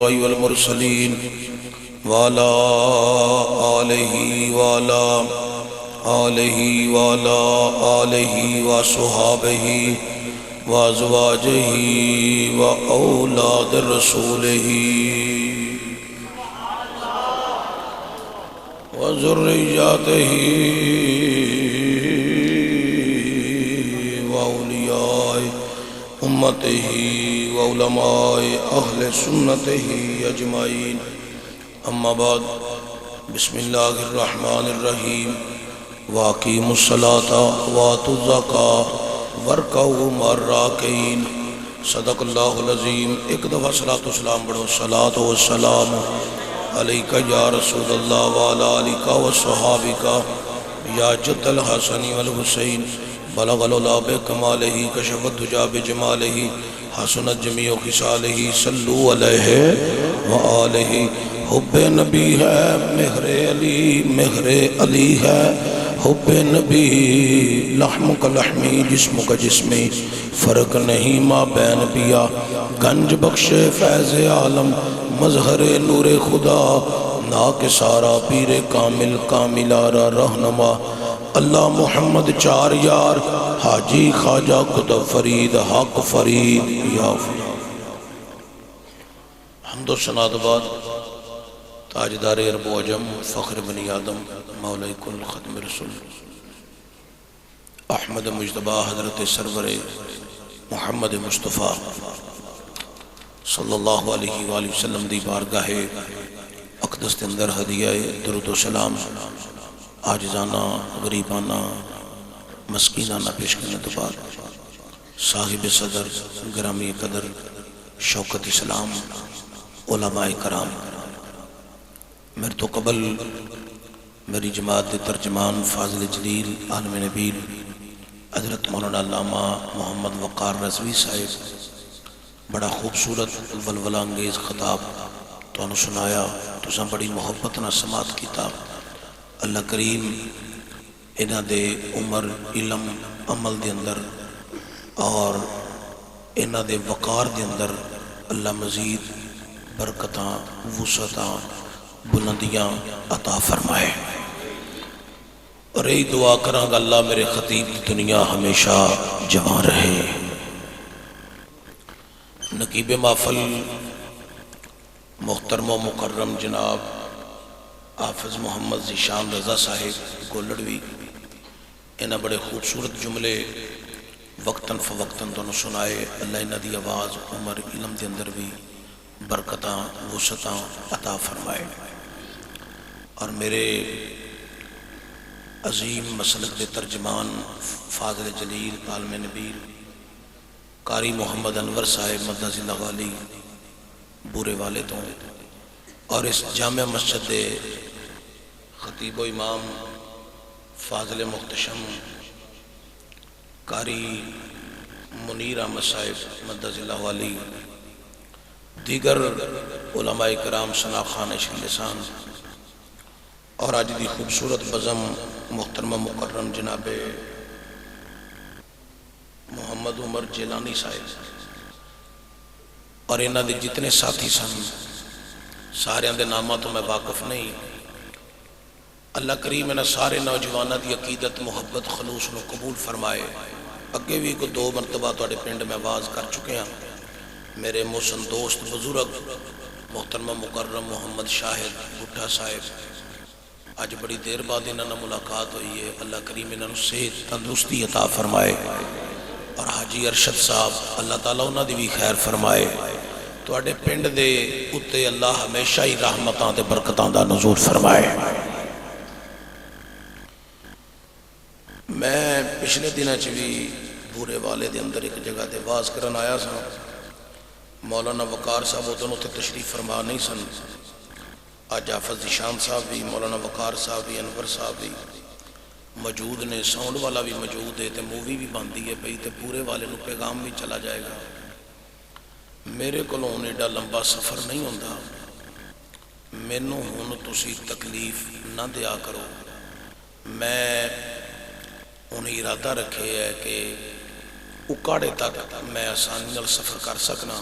والمرسلين وعلى آله وصحابه وأزواجه وأولاد رسوله وذرياته وأولياء أمته وعلماء أهل سنته أجمعين أما بعد بسم الله الرحمن الرحيم وأقيموا الصلاة وآتوا الزكاة واركعوا مع الراكعين صدق الله العظيم. ایک دفعہ صلاۃ والسلام پڑھو. صلاۃ والسلام علیک یا رسول اللہ وعلی آلک وصحابک یا جد الحسن والحسین بلغ العلا بکمالہ کشف الدجی بجمالہ حسنت جمیع خصالہ صلوا علیہ وآلہ. حب نبی ہے مہر علی ہے حب نبی لحم کا لحمی جسم کا جسمی فرق نہیں ما بین بیا گنج بخش فیض عالم مظہر نور خدا ناک سارا پیر کامل کاملارا رہنما اللہ محمد چار یار حاجی خواجہ قطب فرید حق فرید یا فرید. حمد و ثنا بعد تاجدار عرب و عجم فخر بنی آدم مولا کل ختم رسول احمد مجتبی حضرت سرور محمد مصطفیٰ صلی اللہ علیہ وآلہ وسلم دی بارگاہ اقدس کے اندر ہدیہ درود و سلام عاجزانہ غریبانہ مسکینانہ پیش کرنے تو بعد صاحب صدر گرامی قدر شوکت اسلام علماء کرام میرے تو قبل میری جماعت ترجمان فاضل جلیل عالم نبیل حضرت مولانا علامہ محمد وقار رضوی صاحب بڑا خوبصورت ولولہ انگیز خطاب تو انہوں سنایا تو سن بڑی محبت نہ سماعت کتاب. اللہ کریم انہ دے عمر علم عمل دے اندر اور انہ دے وقار دے اندر اللہ مزید برکتاں وسعتاں بلندیاں عطا فرمائے. اور یہی دعا کراں گا اللہ میرے خطیب کی دنیا ہمیشہ جوان رہے. نقیب محفل محترم و مکرم جناب حافظ محمد ذیشان رضا صاحب گولڑوی انہاں بڑے خوبصورت جملے وقتاً فوقتاً دونوں سنائے. اللہ انہاں دی آواز عمر علم دے اندر بھی برکتاں وسعتاں عطا فرمائے. اور میرے عظیم مسلک دے ترجمان فاضل جلیل عالم نبیل قاری محمد انور صاحب مدہ ذلہ والی بورے والے تو اور اس جامع مسجد دے خطیب و امام فاضل محتشم قاری منیر احمد صاحب مدہ ذلہ والی دیگر علماء کرام ثنا خان شیخ لسان اور آج دی خوبصورت بزم محترم مکرم جناب محمد عمر جیلانی صاحب اور انہاں دے جتنے ساتھی سن سارے دے نامہ تو میں واقف نہیں. اللہ کریم انہاں سارے نوجوانہ دی عقیدت محبت خلوص نو قبول فرمائے. اگے بھی کو 2 مرتبہ توڑے پنڈ میں آواز کر چکے ہیں. میرے محسن دوست بزرگ محترم مکرم محمد شاہد بھٹا صاحب آج بڑی دیر بعد انہاں ملاقات ہوئی ہے. اللہ کریم انہاں صحت تندرستی عطا فرمائے. اور حاجی ارشد صاحب اللہ تعالیٰ انہاں دی بھی خیر فرمائے. توڑے پنڈ دے اتے اللہ ہمیشہ ہی رحمتاں دے برکتاں دا نزول فرمائے. میں پچھلے دنوں بھی بورے والے دے اندر ایک جگہ دے واز کرن آیا سا. مولانا وقار صاحب ادھر اتنے تشریف فرما نہیں سن. آج حافظ ذیشان صاحب بھی مولانا وقار صاحب بھی انور صاحب بھی موجود نے. ساؤنڈ والا بھی موجود ہے تے مووی بھی بندی ہے پئی تے پورے والے نو پیغام بھی چلا جائے گا. میرے کو ایڈا لمبا سفر نہیں ہوتا. مینوں ہن تسی تکلیف نہ دیا کرو. میں انہیں ارادہ رکھے ہے کہ اکاڑے تک میں آسانی نال سفر کر سکنا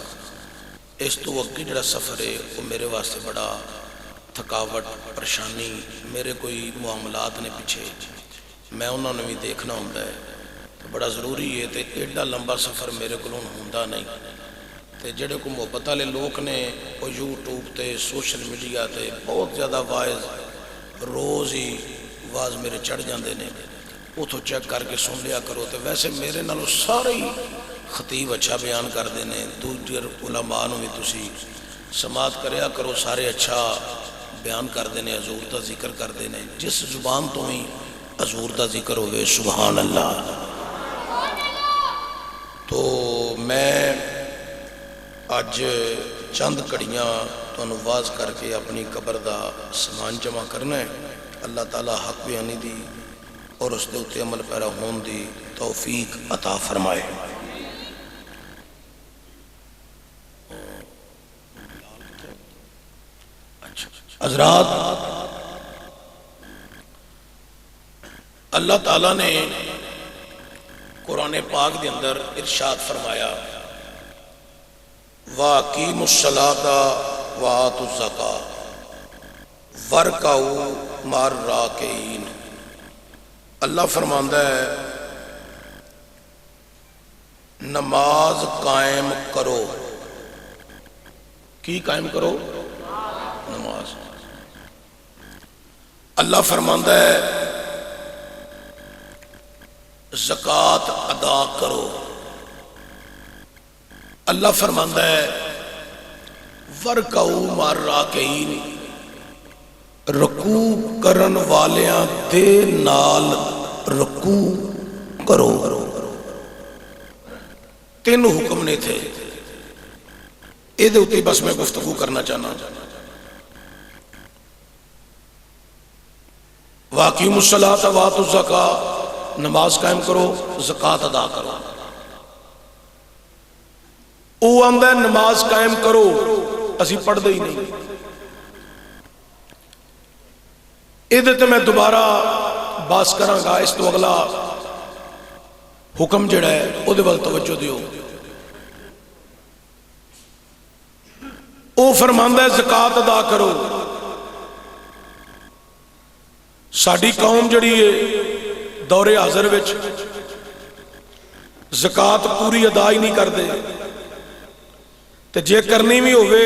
اس تو اگے جڑا سفر ہے وہ میرے واسطے بڑا تھکاوٹ پریشانی، میرے کوئی معاملات نے پیچھے، میں انہوں نے بھی دیکھنا ہوتا ہے، تو بڑا ضروری ہے۔ تو ایڈا لمبا سفر میرے کو ہوتا نہیں، تو جڑے کو محبت والے لوگ نے وہ یوٹیوب تے سوشل میڈیا تے بہت زیادہ واعظ روز ہی واز میرے چڑھ جاندے نے، اتوں چیک کر کے سن لیا کرو۔ تو ویسے میرے نالوں سارے ہی خطیب اچھا بیان کرتے ہیں، دوسرے علماء نو بھی تسی سماعت کریا کرو، سارے اچھا بیان کرتے ہیں، حضور دا ذکر کرتے ہیں، جس زبان تو ہی حضور دا ذکر ہوئے سبحان اللہ۔ تو میں اج چند کڑیاں تانوں واز کر کے اپنی قبر دا سامان جمع کرنا ہے۔ اللہ تعالیٰ حق بیانی دی اور اس دے اتے عمل پیرا ہون دی توفیق عطا فرمائے۔ حضرات، اللہ تعالیٰ نے قرآن پاک دے اندر ارشاد فرمایا وَأَقِیمُوا الصَّلَاةَ وَآتُوا الزَّکَاةَ وَارْکَعُوا مَعَ الرَّاکِعِینَ۔ اللہ فرماندا ہے نماز قائم کرو۔ کی قائم کرو؟ نماز۔ اللہ فرماندا ہے زکوٰۃ ادا کرو۔ اللہ فرماندا ہے وَارْکَعُوا مَعَ الرَّاکِعِینَ، رکوع کرن والیاں دے نال رکوع کرو۔ تین حکم نے تھے، اے دے اتے بس میں گفتگو کرنا چاہنا۔ وَأَقِیمُوا الصَّلَاةَ وَآتُوا الزَّکَاةَ، نماز قائم کرو، زکوٰۃ ادا کرو۔ وہ آندا ہے نماز قائم کرو، اسی پڑھ دے ہی نہیں۔ یہ تے میں دوبارہ باس کراں گا، اس تو اگلا حکم جڑا ہے وہ دے وال توجہ دیو۔ وہ فرماندا ہے زکوٰۃ ادا کرو۔ ساڈی قوم جڑی ہے دور حاضر وچ زکوٰۃ پوری ادا ہی نہیں کردے، تے جے کرنی بھی ہوئے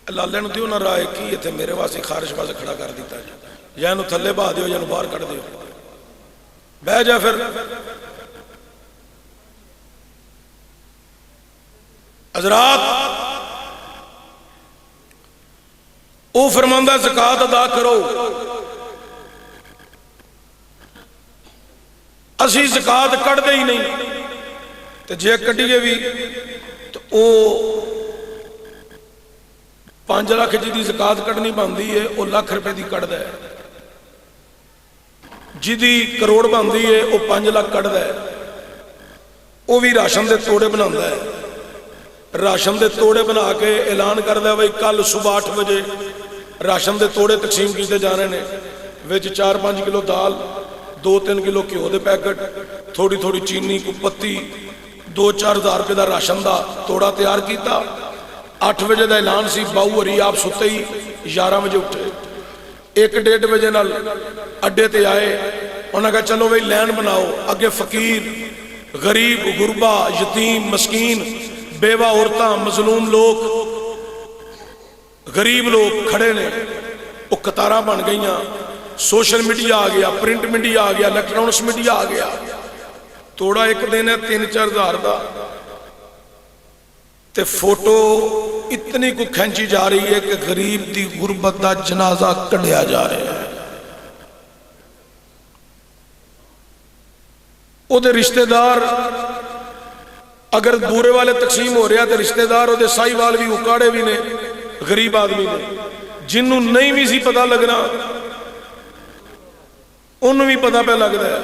اللہ لین دیو نہ رائے کی یہ تھے میرے واسے خارش واسے کھڑا کر دیتا ہے، یا انہوں تھلے بہا دیو یا انہوں باہر کر دیو، بہ جا پھر۔ حضرات، او فرماندہ زکوٰۃ ادا کرو۔ اسی زکوٰۃ کٹ دے ہی نہیں، تے جے کٹیے بھی تو او 5 لاکھ جی دی زکوٰۃ کٹنی بندی ہے وہ لاکھ روپے دی کٹ دے، جی دی کروڑ بندی ہے وہ 5 لاکھ کٹ دے۔ وہ بھی راشن دے توڑے بناتا ہے، راشن دے توڑے بنا کے اعلان کر دے بھائی کل صبح 8 بجے راشن دے توڑے تقسیم کیتے جانے نے، وچ 4-5 کلو دال، 2-3 کلو گھیو دے پیکٹ، تھوڑی تھوڑی چینی کو پتی، 2-4 ہزار روپے دا راشن دا توڑا تیار کیتا۔ 8 بجے دا اعلان سی، باؤ ہری آپ ستے ہی 11 بجے اٹھے، 1-1.5 بجے نال اڈے تے آئے، انہوں نے کہا چلو بھائی لین بناؤ، اگے فقیر غریب غربا یتیم مسکین بیوہ عورتاں مظلوم لوگ غریب لوگ کھڑے نے، وہ قطاراں بن گئیاں۔ سوشل میڈیا آ گیا، پرنٹ میڈیا آ گیا، الیکٹرانکس میڈیا آ گیا۔ توڑا ایک دن ہے 3-4 ہزار دا، تے فوٹو اتنی کو کھینچی جا رہی ہے کہ غریب دی غربت دا جنازہ کڈیا جا رہا ہے۔ او دے رشتہ دار اگر بورے والے تقسیم ہو رہا تے رشتہ دار او دے سائی وال بھی اکاڑے بھی نے، غریب آدمی نے، جنہوں نہیں بھی سی پتہ لگنا انہوں بھی پتہ پہ لگ ہے،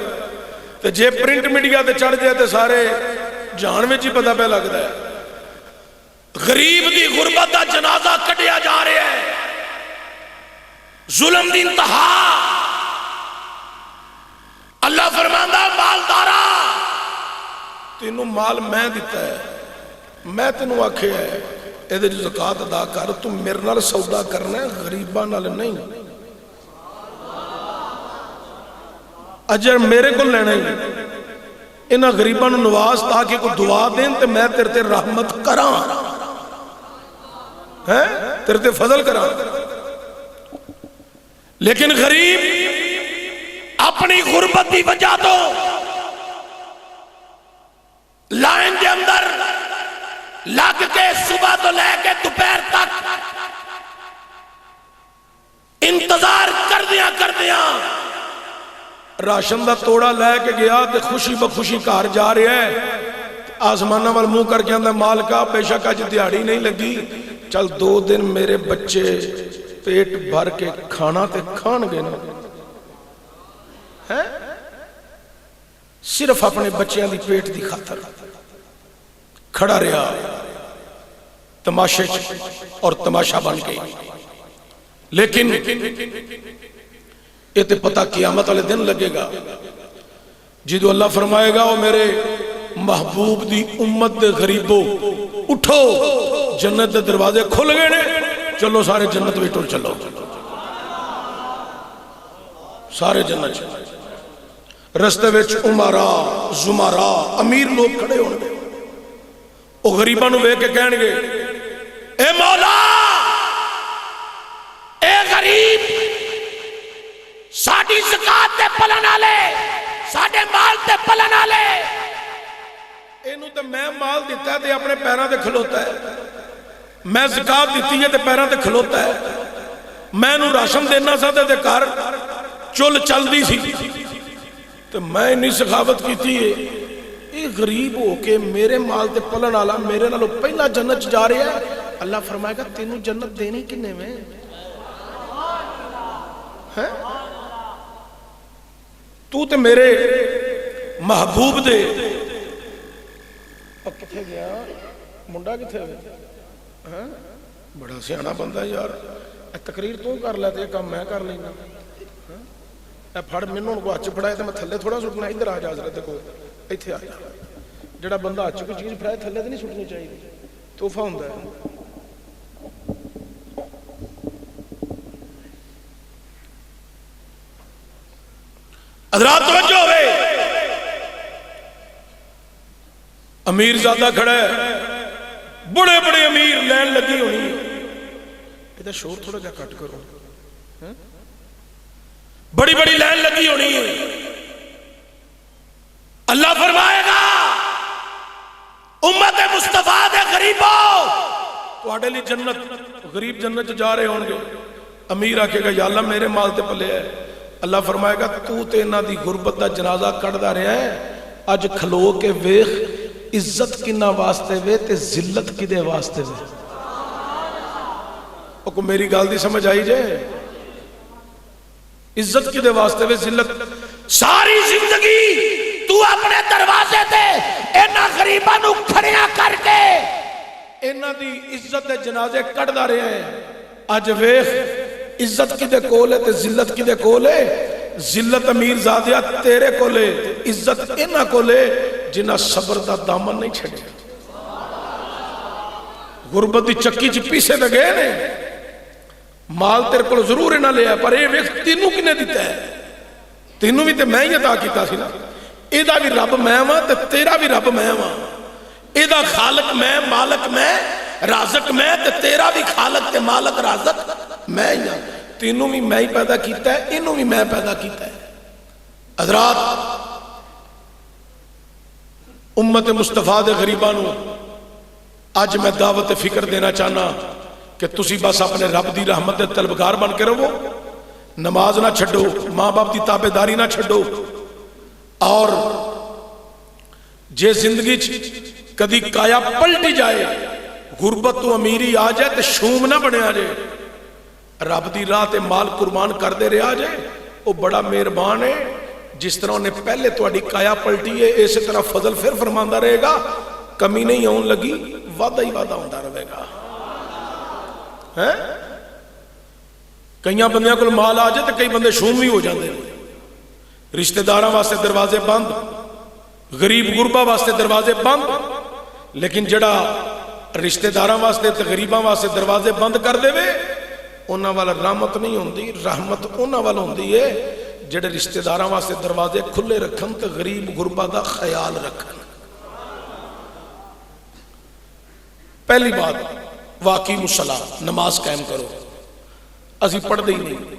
تے جے پرنٹ میڈیا تے چڑھ جائے تے سارے جہان میں ہی پتہ پہ لگ ہے۔ غریب دی غربت دا جنازہ کٹیا جا رہا ہے، ظلم دی انتہا۔ اللہ فرماندا مالدارا تینوں مال میں دیتا ہے، میں تینوں آکھیا ہے یہ زکات ادا کر، تم میرے نال سودا کرنا ہے، غریباں نال نہیں۔ اجر میرے کو لینا ہی انہاں غریباں نو نواز تاکہ کوئی دعا دین تے میں تیرے تے رحمت کراں، تیرے تے فضل کراں۔ لیکن غریب اپنی غربت دی وجہ تو لائن دے اندر لگ کے صبح تو لے کے دوپہر تک انتظار کر دیاں راشن دا توڑا لے کے گیا تے خوشی بخوشی گھر جا رہا ہے، آسمانہ وال منہ کر کے آندا مالکا بے شک اج دیہاڑی نہیں لگی، چل 2 دن میرے بچے پیٹ بھر کے کھانا تے کھان گے نا۔ صرف اپنے بچیاں دی پیٹ دی خاطر کھڑا رہا تماشے اور تماشا بن گئی۔ لیکن یہ تے پتہ قیامت والے دن لگے گا جدو اللہ فرمائے گا او میرے محبوب دی امت دے غریبو اٹھو، جنت دے دروازے کھل گئے نے، چلو سارے جنت میں ٹر چلو، سارے جنت چلو۔ رستے وچ عمراء زمراء امیر لوگ کھڑے ہوں گے، وہ غریباں نو ویکھ کے کہن گے اے مولا اے غریب ساڈی زکات تے پلن والے، ساڈے مال تے پلن والے، اینوں تے میں مال دیتا ہے تے اپنے پیراں تے کھلوتا ہے، میں زکات دیتی ہے تے پیراں تے کھلوتا ہے، میں نو راشن دینا سا تے گھر چل چل دی سی تے میں نہیں سخاوت کیتی ہے۔ یہ غریب ہو کے میرے مال تے پلن والا میرے نالوں پہلا جنت جا رہا ہے، اللہ فرمائے گا تینوں جنت دینی کنے میں تو تے میرے محبوب دے کتھے گیا منڈا کتھے ہوئے بڑا سیانا بندہ یار، تقریر تو کر لیتے کام میں کر لینا، اے پھڑ منوں کو ہاتھ پھڑائے تو میں تھلے تھوڑا سٹنا، ادھر آ جا حضرت کو ایتھے آ جا، جڑا بندہ ہاتھ کوئی چیز پھڑائے تھلے تو نہیں سٹنی چاہیے، تحفہ ہوندا ہے۔ حضرات توجہ ہوئے، امیر زیادہ کھڑا ہے، بڑے بڑے امیر لین لگی ہونی ہے، ادھر شور تھوڑا جا کٹ کرو، بڑی بڑی لین لگی ہونی ہے۔ اللہ فرمائے گا امت مصطفیٰ دے غریبوں تواڈے لئی جنت، غریب جنت جا رہے ہوں گے، امیر آکھے گا یا اللہ میرے مال تے پلے ہے، اللہ فرمائے گا تو تے انہاں دی غربت دا جنازہ کڈدا رہا ہے، اج کھلو کے ویخ عزت کنا واسطے وے تے ذلت کدے واسطے وے۔ او کو میری گل دی سمجھ آئی جائے، عزت کدے واسطے وے ذلت؟ ساری زندگی تو اپنے دروازے تے انہاں غریباں نو کھڑیاں کر کے انہاں دی عزت دے جنازے کڈدا رہا ہے، اج ویخ عزت کدے کول ہے تے ذلت کدے کول ہے؟ ذلت امیر زادیہ تیرے کولے، عزت انہاں کولے جنہاں صبر دا دامن نہیں چھڑے، غربت دی چکی چ پیسے تے گئے نے، مال تیرے کول ضرور نہ لیا پر اے ویکھ تینوں کنے دیتا ہے، تینوں بھی تے میں ہی عطا کیتا سی نا، ایدا بھی رب میں ہاں تے تیرا بھی رب میں ہاں، ایدا خالق میں، مالک میں، رازق میں تے تیرا بھی خالق تے مالک رازق میں ہی ہاں، تینوں بھی میں ہی پیدا کیتا ہے، انہوں بھی میں پیدا کیتا ہے۔ حضرات امت مصطفیٰ دے غریبانوں آج میں دعوت فکر دینا چاہنا کہ تسی بس اپنے رب دی رحمت دے طلبگار بن کے رہو، نماز نہ چھڈو، ماں باپ دی تابعداری نہ چھڈو، اور جے زندگی کدی کایا پلٹی جائے، غربت تو امیری آ جائے تو شوم نہ بنے آ جائے، رب دی راہ تے مال قربان کر دے رہے آ جائے، وہ بڑا مہربان ہے، جس طرح انہیں پہلے تواڈی کایا پلٹی ہے اسی طرح فضل پھر فرماندا رہے گا، کمی نہیں آن لگی، وعدہ ہی وعدہ ہوندا رہے گا۔ کئیاں بندیاں کول مال آ جائے تو کئی بندے شوم بھی ہو جاندے ہیں، رشتہ داراں واسطے دروازے بند، غریب غربا واسطے دروازے بند، لیکن جڑا رشتہ داراں واسطے تے غریباں واسطے دروازے بند کر دے انہاں والا رحمت نہیں ہوندی، رحمت انہاں والا ہوندی ہے جڑے رشتہ داراں واسطے دروازے کھلے رکھن تے غریب غربا دا خیال رکھن۔ پہلی بات واقعی الصلاۃ، نماز قائم کرو۔ اسی پڑھ دے ہی نہیں،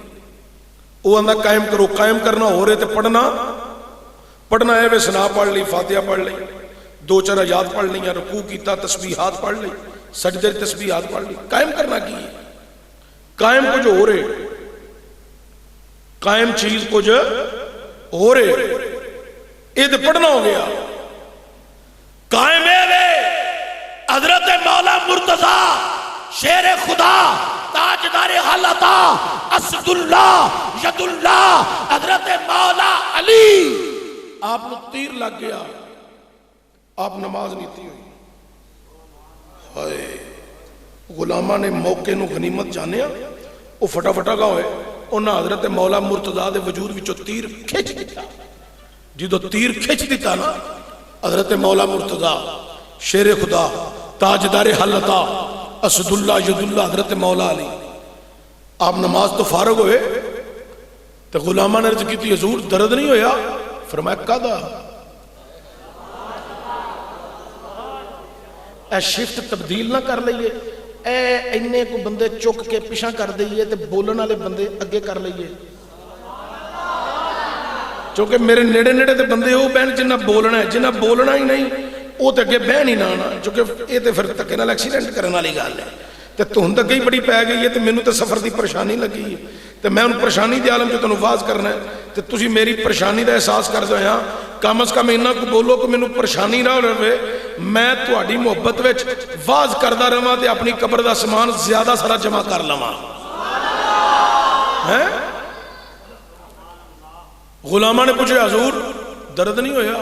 وہ آندا قائم کرو، قائم کرنا ہو رہے تے پڑھنا ہے ویسے نہ پڑھ لی، فاتحہ پڑھ لی، 2-4 آیات پڑھ لیں، رکوع کیتا، تسبیحات پڑھ لی، سجدے تسبیحات پڑھ لی۔ قائم کرنا کی ہے؟ قائم کچھ ہو رہے، قائم چیز کچھ ہو رہے، یہ تو پڑھنا ہو گیا۔ قائم ہے حضرت مولا مرتضی شیر خدا تاجدار حالتا اسد اللہ ید اللہ حضرت مولا علی، آپ کو تیر لگ گیا، آپ نماز نہیں تھی ہوئی۔ ہائے غلامہ نے موقع نو غنیمت جانیا، وہ فٹا گا ہوئے انہاں حضرت مولا مرتضی دے وجود وچوں تیر کھچ دیتا۔ جدو تیر کھچ دیتا نا حضرت مولا مرتضی شیر خدا تاجدار حالتا اسد اللہ ید اللہ حضرت مولا علی، آپ نماز تو فارغ ہوئے تو غلامہ نے عرض کی تھی حضور درد نہیں ہویا؟ فرمایا کدا؟ اے شفٹ تبدیل نہ کر لئیے، اے انہیں کو بندے چک کے پیشاں کر دئیے تے بولن والے بندے اگے کر لئیے، چونکہ میرے نیڑے تے بندے ہو بہن جنہ بولنا ہے، جنہ بولنا ہی نہیں وہ تے اگے بہن ہی نہ آنا، چونکہ یہ تے پھر تکے نال ایکسیڈنٹ کرنے والی گل ہے تے تہن تک ہی بڑی پی گئی ہے تے مینوں تے سفر دی پریشانی لگی ہے تے میں ان پریشانی دی عالم جو تنوں واز کرنا ہے تے تسی میری پریشانی دا احساس کر دو ہاں، کم از کم انہاں کو بولو کہ مینوں پریشانی نہ رہے، میں تہاڈی محبت وچ واز کردا رہواں تے اپنی قبر دا سامان زیادہ سارا جمع کر لواں۔ ہیں غلامہ نے پوچھا حضور درد نہیں ہویا؟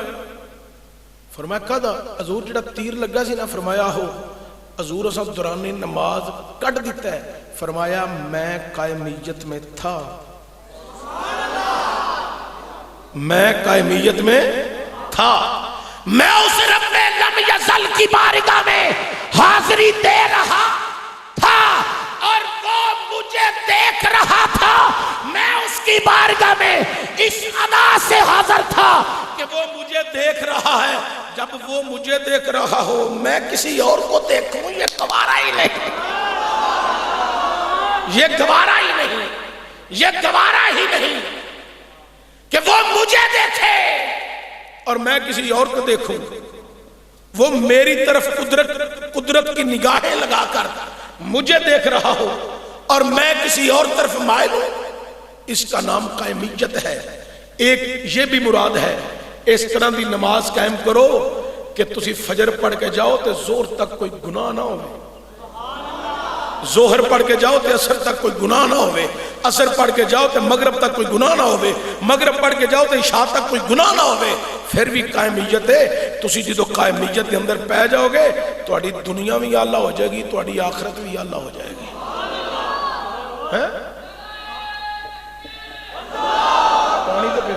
فرمایا کدا؟ حضور جڑا تیر لگا سی نا، فرمایا ہو حضور اساں دوران نماز کٹ دیتا ہے، فرمایا میں قائمیت میں تھا، میں قائمیت میں تھا، میں اس رب لم یزل کی بارگاہ میں حاضری دے رہا تھا اور وہ مجھے دیکھ رہا تھا، میں اس کی بارگاہ میں اس ادا سے حاضر تھا کہ وہ مجھے دیکھ رہا ہے۔ جب وہ مجھے دیکھ رہا ہو میں کسی اور کو دیکھوں، یہ گوارا ہی نہیں، یہ گوارا ہی نہیں، یہ گوارا ہی نہیں کہ وہ مجھے دیکھے اور میں کسی اور کو دیکھوں، وہ میری طرف قدرت کی نگاہیں لگا کر مجھے دیکھ رہا ہو اور میں کسی اور طرف مائل ہوں، اس کا نام قائمیت ہے۔ ایک یہ بھی مراد ہے، اس طرح دی نماز قائم کرو کہ تسی فجر پڑھ کے جاؤ تے زور تک کوئی گناہ نہ ہوئے، ظہر پڑھ کے جاؤ تے عصر تک کوئی گناہ نہ ہوئے، عصر پڑھ کے جاؤ تے مغرب تک کوئی گناہ نہ ہوئے، مغرب پڑھ کے جاؤ تے عشاء تک کوئی گناہ نہ ہوئے، پھر بھی قائمیت ہے۔ تسی جدو قائمیت کے اندر پہ جاؤ گے تہاڈی دنیا بھی اللہ ہو جائے گی، تہاڈی آخرت بھی اللہ ہو جائے گی۔ پانی تو پہ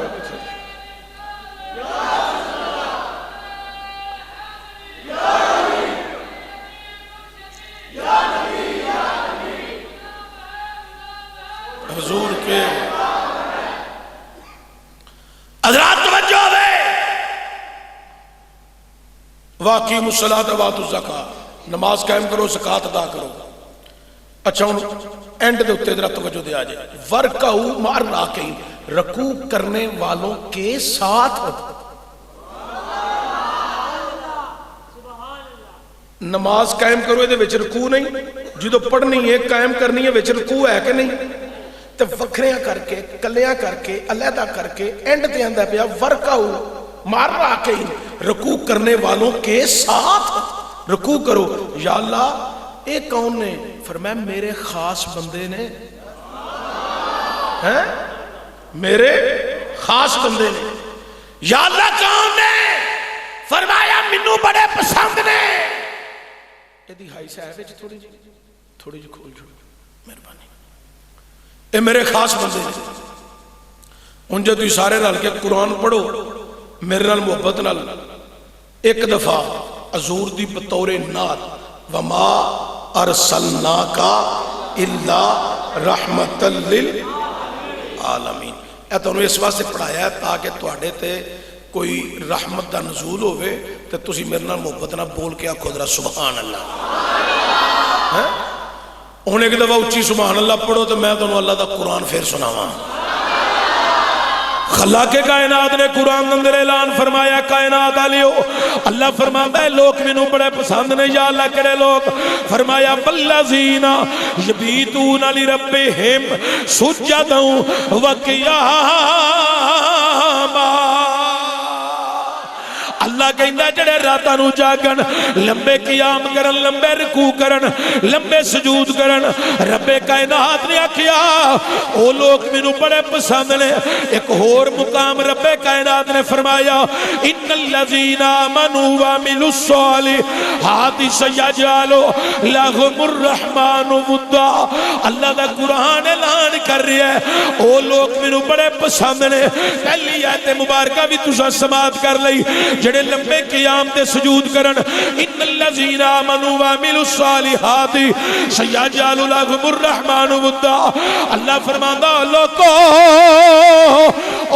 حضور کے حضرات توجہ ہے، واقیم الصلاۃ وآتوا الزکاۃ، نماز قائم کرو، زکات ادا کرو۔ اچھا ہن اینڈ دے اوتے ذرا توجہ دے آ جائے، ورکعوا مع الراکعین، رکوع کرنے والوں کے ساتھ۔ نماز قائم کرو یہ وچ رکوع نہیں، جدو پڑھنی ہے قائم کرنی ہے وچ رکوع ہے کہ نہیں؟ تو وکھریاں کر کے کلیاں کر کے علیحدہ کر کے اینڈ تے آندا پیا ورکعوا مع الراکعین، رکوع کرنے والوں کے ساتھ رکوع کرو۔ یا اللہ اے کون نے؟ فرمایا میرے خاص بندے نے، ہیں میرے خاص بندے نے۔ یا اللہ کون نے؟ فرمایا منو بڑے پسند نے۔ یہ ہائی صاحب ہے تھوڑی جی کھول چھوڑ مہربانی، اے میرے خاص بندے نے۔ ان جو تھی سارے رل کے قرآن پڑھو میرے نال محبت نال، ایک دفعہ حضور دی بطور نات وما ارسلناک الا رحمتا للعالمین۔ اے تانوں اس واسطے پڑھایا ہے تاکہ تواڈے تے کوئی رحمت دا نزول ہوئے تے تسی میرے نال محبت نہ بول کے آکھو ذرا سبحان اللہ۔ ہن ایک دفعہ اچھی سبحان اللہ پڑھو تو میں تانوں اللہ دا قرآن پھر سناواں۔ خلاق کائنات نے قرآن اندر اعلان فرمایا کائنات آلیو، اللہ فرماتا ہے لوگ مینوں بڑے پسند نے یا اللہ کرے لوگ، فرمایا والذین یبیتون لربہم سجدا وقیاما۔ اللہ کہندا جڑے راتاں نو جاگن، لمبے قیام کرن، لمبے رکوع کرن، لمبے سجود کرن، رب کائنات نے آکھیا او لوگ مینوں بڑے پسند نے۔ ایک اور مقام رب کائنات نے فرمایا ان الذین آمنوا وعملوا الصالحات سیجعل لهم الرحمن ودا۔ اللہ دا قرآن اعلان کر رہا ہے او لوگ مینوں بڑے پسند نے۔ پہلی آیت مبارکہ بھی تساں سماعت کر لئی، جڑے لمبے قیام تے سجود کرن، ان الذین آمنوا وعملوا الصالحات سیجعل لهم الرحمن ودا۔ اللہ فرماندا لوگو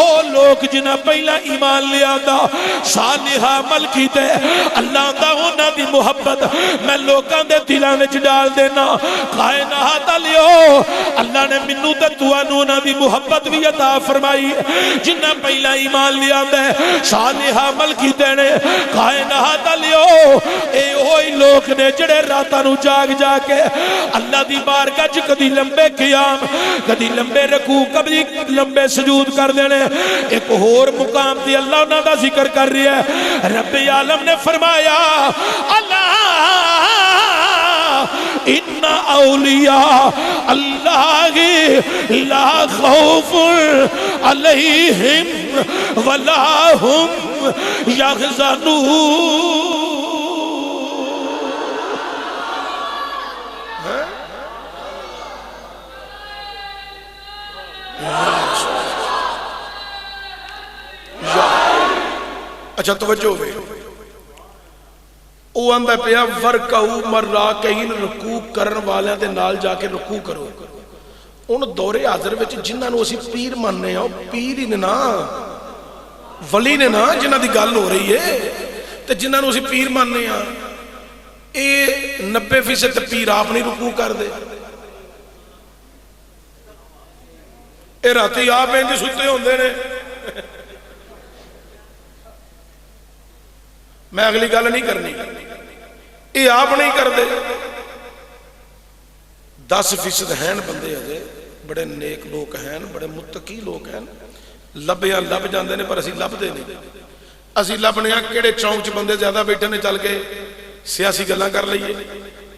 او لوگ جنہاں پہلا ایمان لیا دا صالح عمل کیتے، اللہ دا انہاں دی محبت میں لوگاں دے دلاں وچ ڈال دینا۔ کائنات لیو اللہ نے منوں تے تانوں انہاں دی محبت بھی عطا فرمائی، جنہاں پہلا ایمان لیا دے صالح عمل کیتے نے۔ کائنات لیو اے ہوئی لوگ نے جڑے راتاں نو جاگ جا کے اللہ دی بارگاہ وچ کدی لمبے قیام، کدی لمبے رکوع، کبھی لمبے سجود کر دینے۔ ایک اور مقام دی اللہ انہاں دا ذکر کر رہی ہے، رب عالم نے فرمایا اللہ ان اولیاء اللہ لا خوف علیہم ولا هم یحزنون۔ اچھا توجہ ہوئے او آندہ پیا ورکعو مراکعین، رکوع کرن والیاں دے نال جا کے رکوع کرو۔ ان دور حاضر وچ جنہاں نو اسی پیر ماننے ہیں، پیر ہی نے نا ولی نے نا جنہاں دی گل ہو رہی ہے، تے جنہاں نو اسی پیر ماننے ہیں اے 90% پیر آپ نہیں رکوع کر دے، اے راتی آپ انج ستے ہوندے نے۔ میں اگلی گل نہیں کرنی، یہ آپ نہیں کر دے۔ 10% ہیں بندے اجے بڑے نیک لوگ ہیں، بڑے متقی لوگ ہیں، لبیاں لب جاندے نے پر اسی لب دے نہیں۔ اسی لبنے ہیں کیڑے چونک چ بندے زیادہ بیٹھے نے چل کے سیاسی گلاں کر لئیے،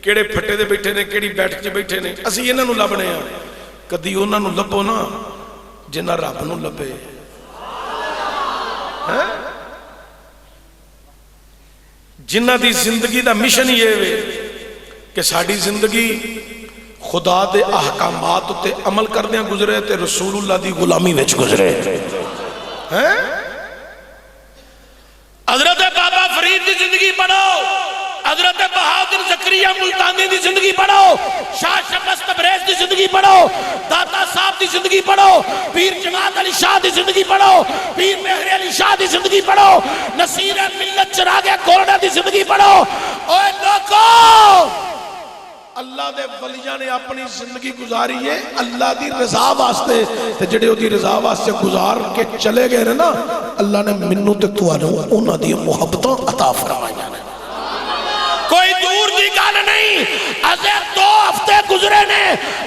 کیڑے پھٹے دے بیٹھے نے، کیڑی بیٹھ کے بیٹھے نے، اسی انہاں نو لبنے ہیں۔ کدی انہاں نو لبو نا جنہاں رب نو لبے۔ جنہ دی زندگی دا مشن یہ ہے کہ ساڑی زندگی خدا دے احکامات تے عمل کردیاں گزرے تے رسول اللہ دی غلامی وچ گزرے۔ حضرت بابا فرید دی زندگی پڑھو، حضرت بہادر زکریا ملتانی دی زندگی پڑھو، شاہ شمس تبریز دی زندگی پڑھو، داتا صاحب دی زندگی پڑھو، پیر جماعت علی شاہ دی زندگی پڑھو، پیر مہر علی شاہ دی زندگی پڑھو، نصیر ملت چراغ کورڈا دی زندگی پڑھو۔ اوہ لوگو اللہ دے ولیاں نے اپنی زندگی گزاری ہے اللہ دی رضا واسطے، تے جڑے او دی رضا واسطے گزار کے چلے گئے نا، اللہ نے منوں تے تانوں انہاں دی محبتاں عطا فرمائیاں نے۔ کوئی دور دی گل نہیں، ازے 2 ہفتے گزرے نے،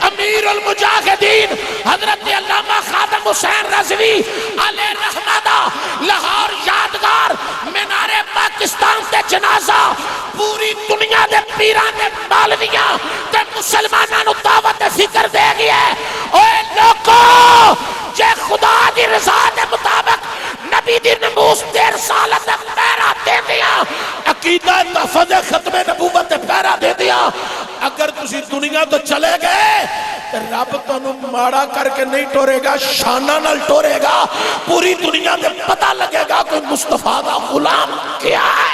امیر المجاہدین حضرت علامہ خادم حسین رضوی علیہ رحمہ دا لاہور یادگار مینار پاکستان تے جنازہ پوری دنیا دے پیران دے مالویاں تے مسلماناں نو دعوت فکر دے گیا ہے۔ اوے لوگو جے خدا دی رضا دے مطابق نبی دی نموس 13 سال تک پیرا دے دیا، عقیدہ تحفظ ختم نبوت پیرا دے دیا، اگر تسی دنیا تو چلے گئے رب تانوں ماڑا کر کے نہیں ٹورے گا، شانہ نال ٹورے گا، پوری دنیا دے پتہ لگے گا کوئی مصطفیٰ دا غلام کیا ہے۔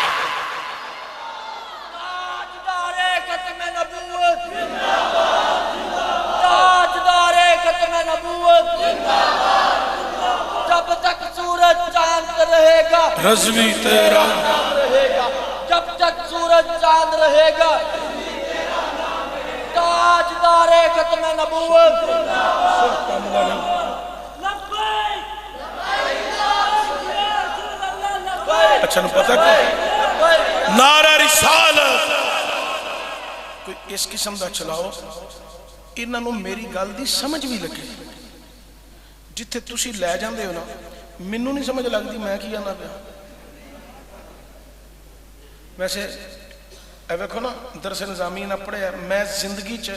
رہے گا رضوی تیرا نام رہے گا، جب تک سورج چاند رہے گا تاجدار ختم نبوت اچھا نو پتہ کہ نعرہ رسالت کوئی اس قسم دا چلاؤ انہاں نو میری گل دی سمجھ بھی لگے، جتھے تسی لے جاندے ہو نا مینوں نہیں سمجھ لگدی میں کی آنا پیا۔ ویسے اے ویکھو نا درس نظامی نہ پڑھیا، میں زندگی چ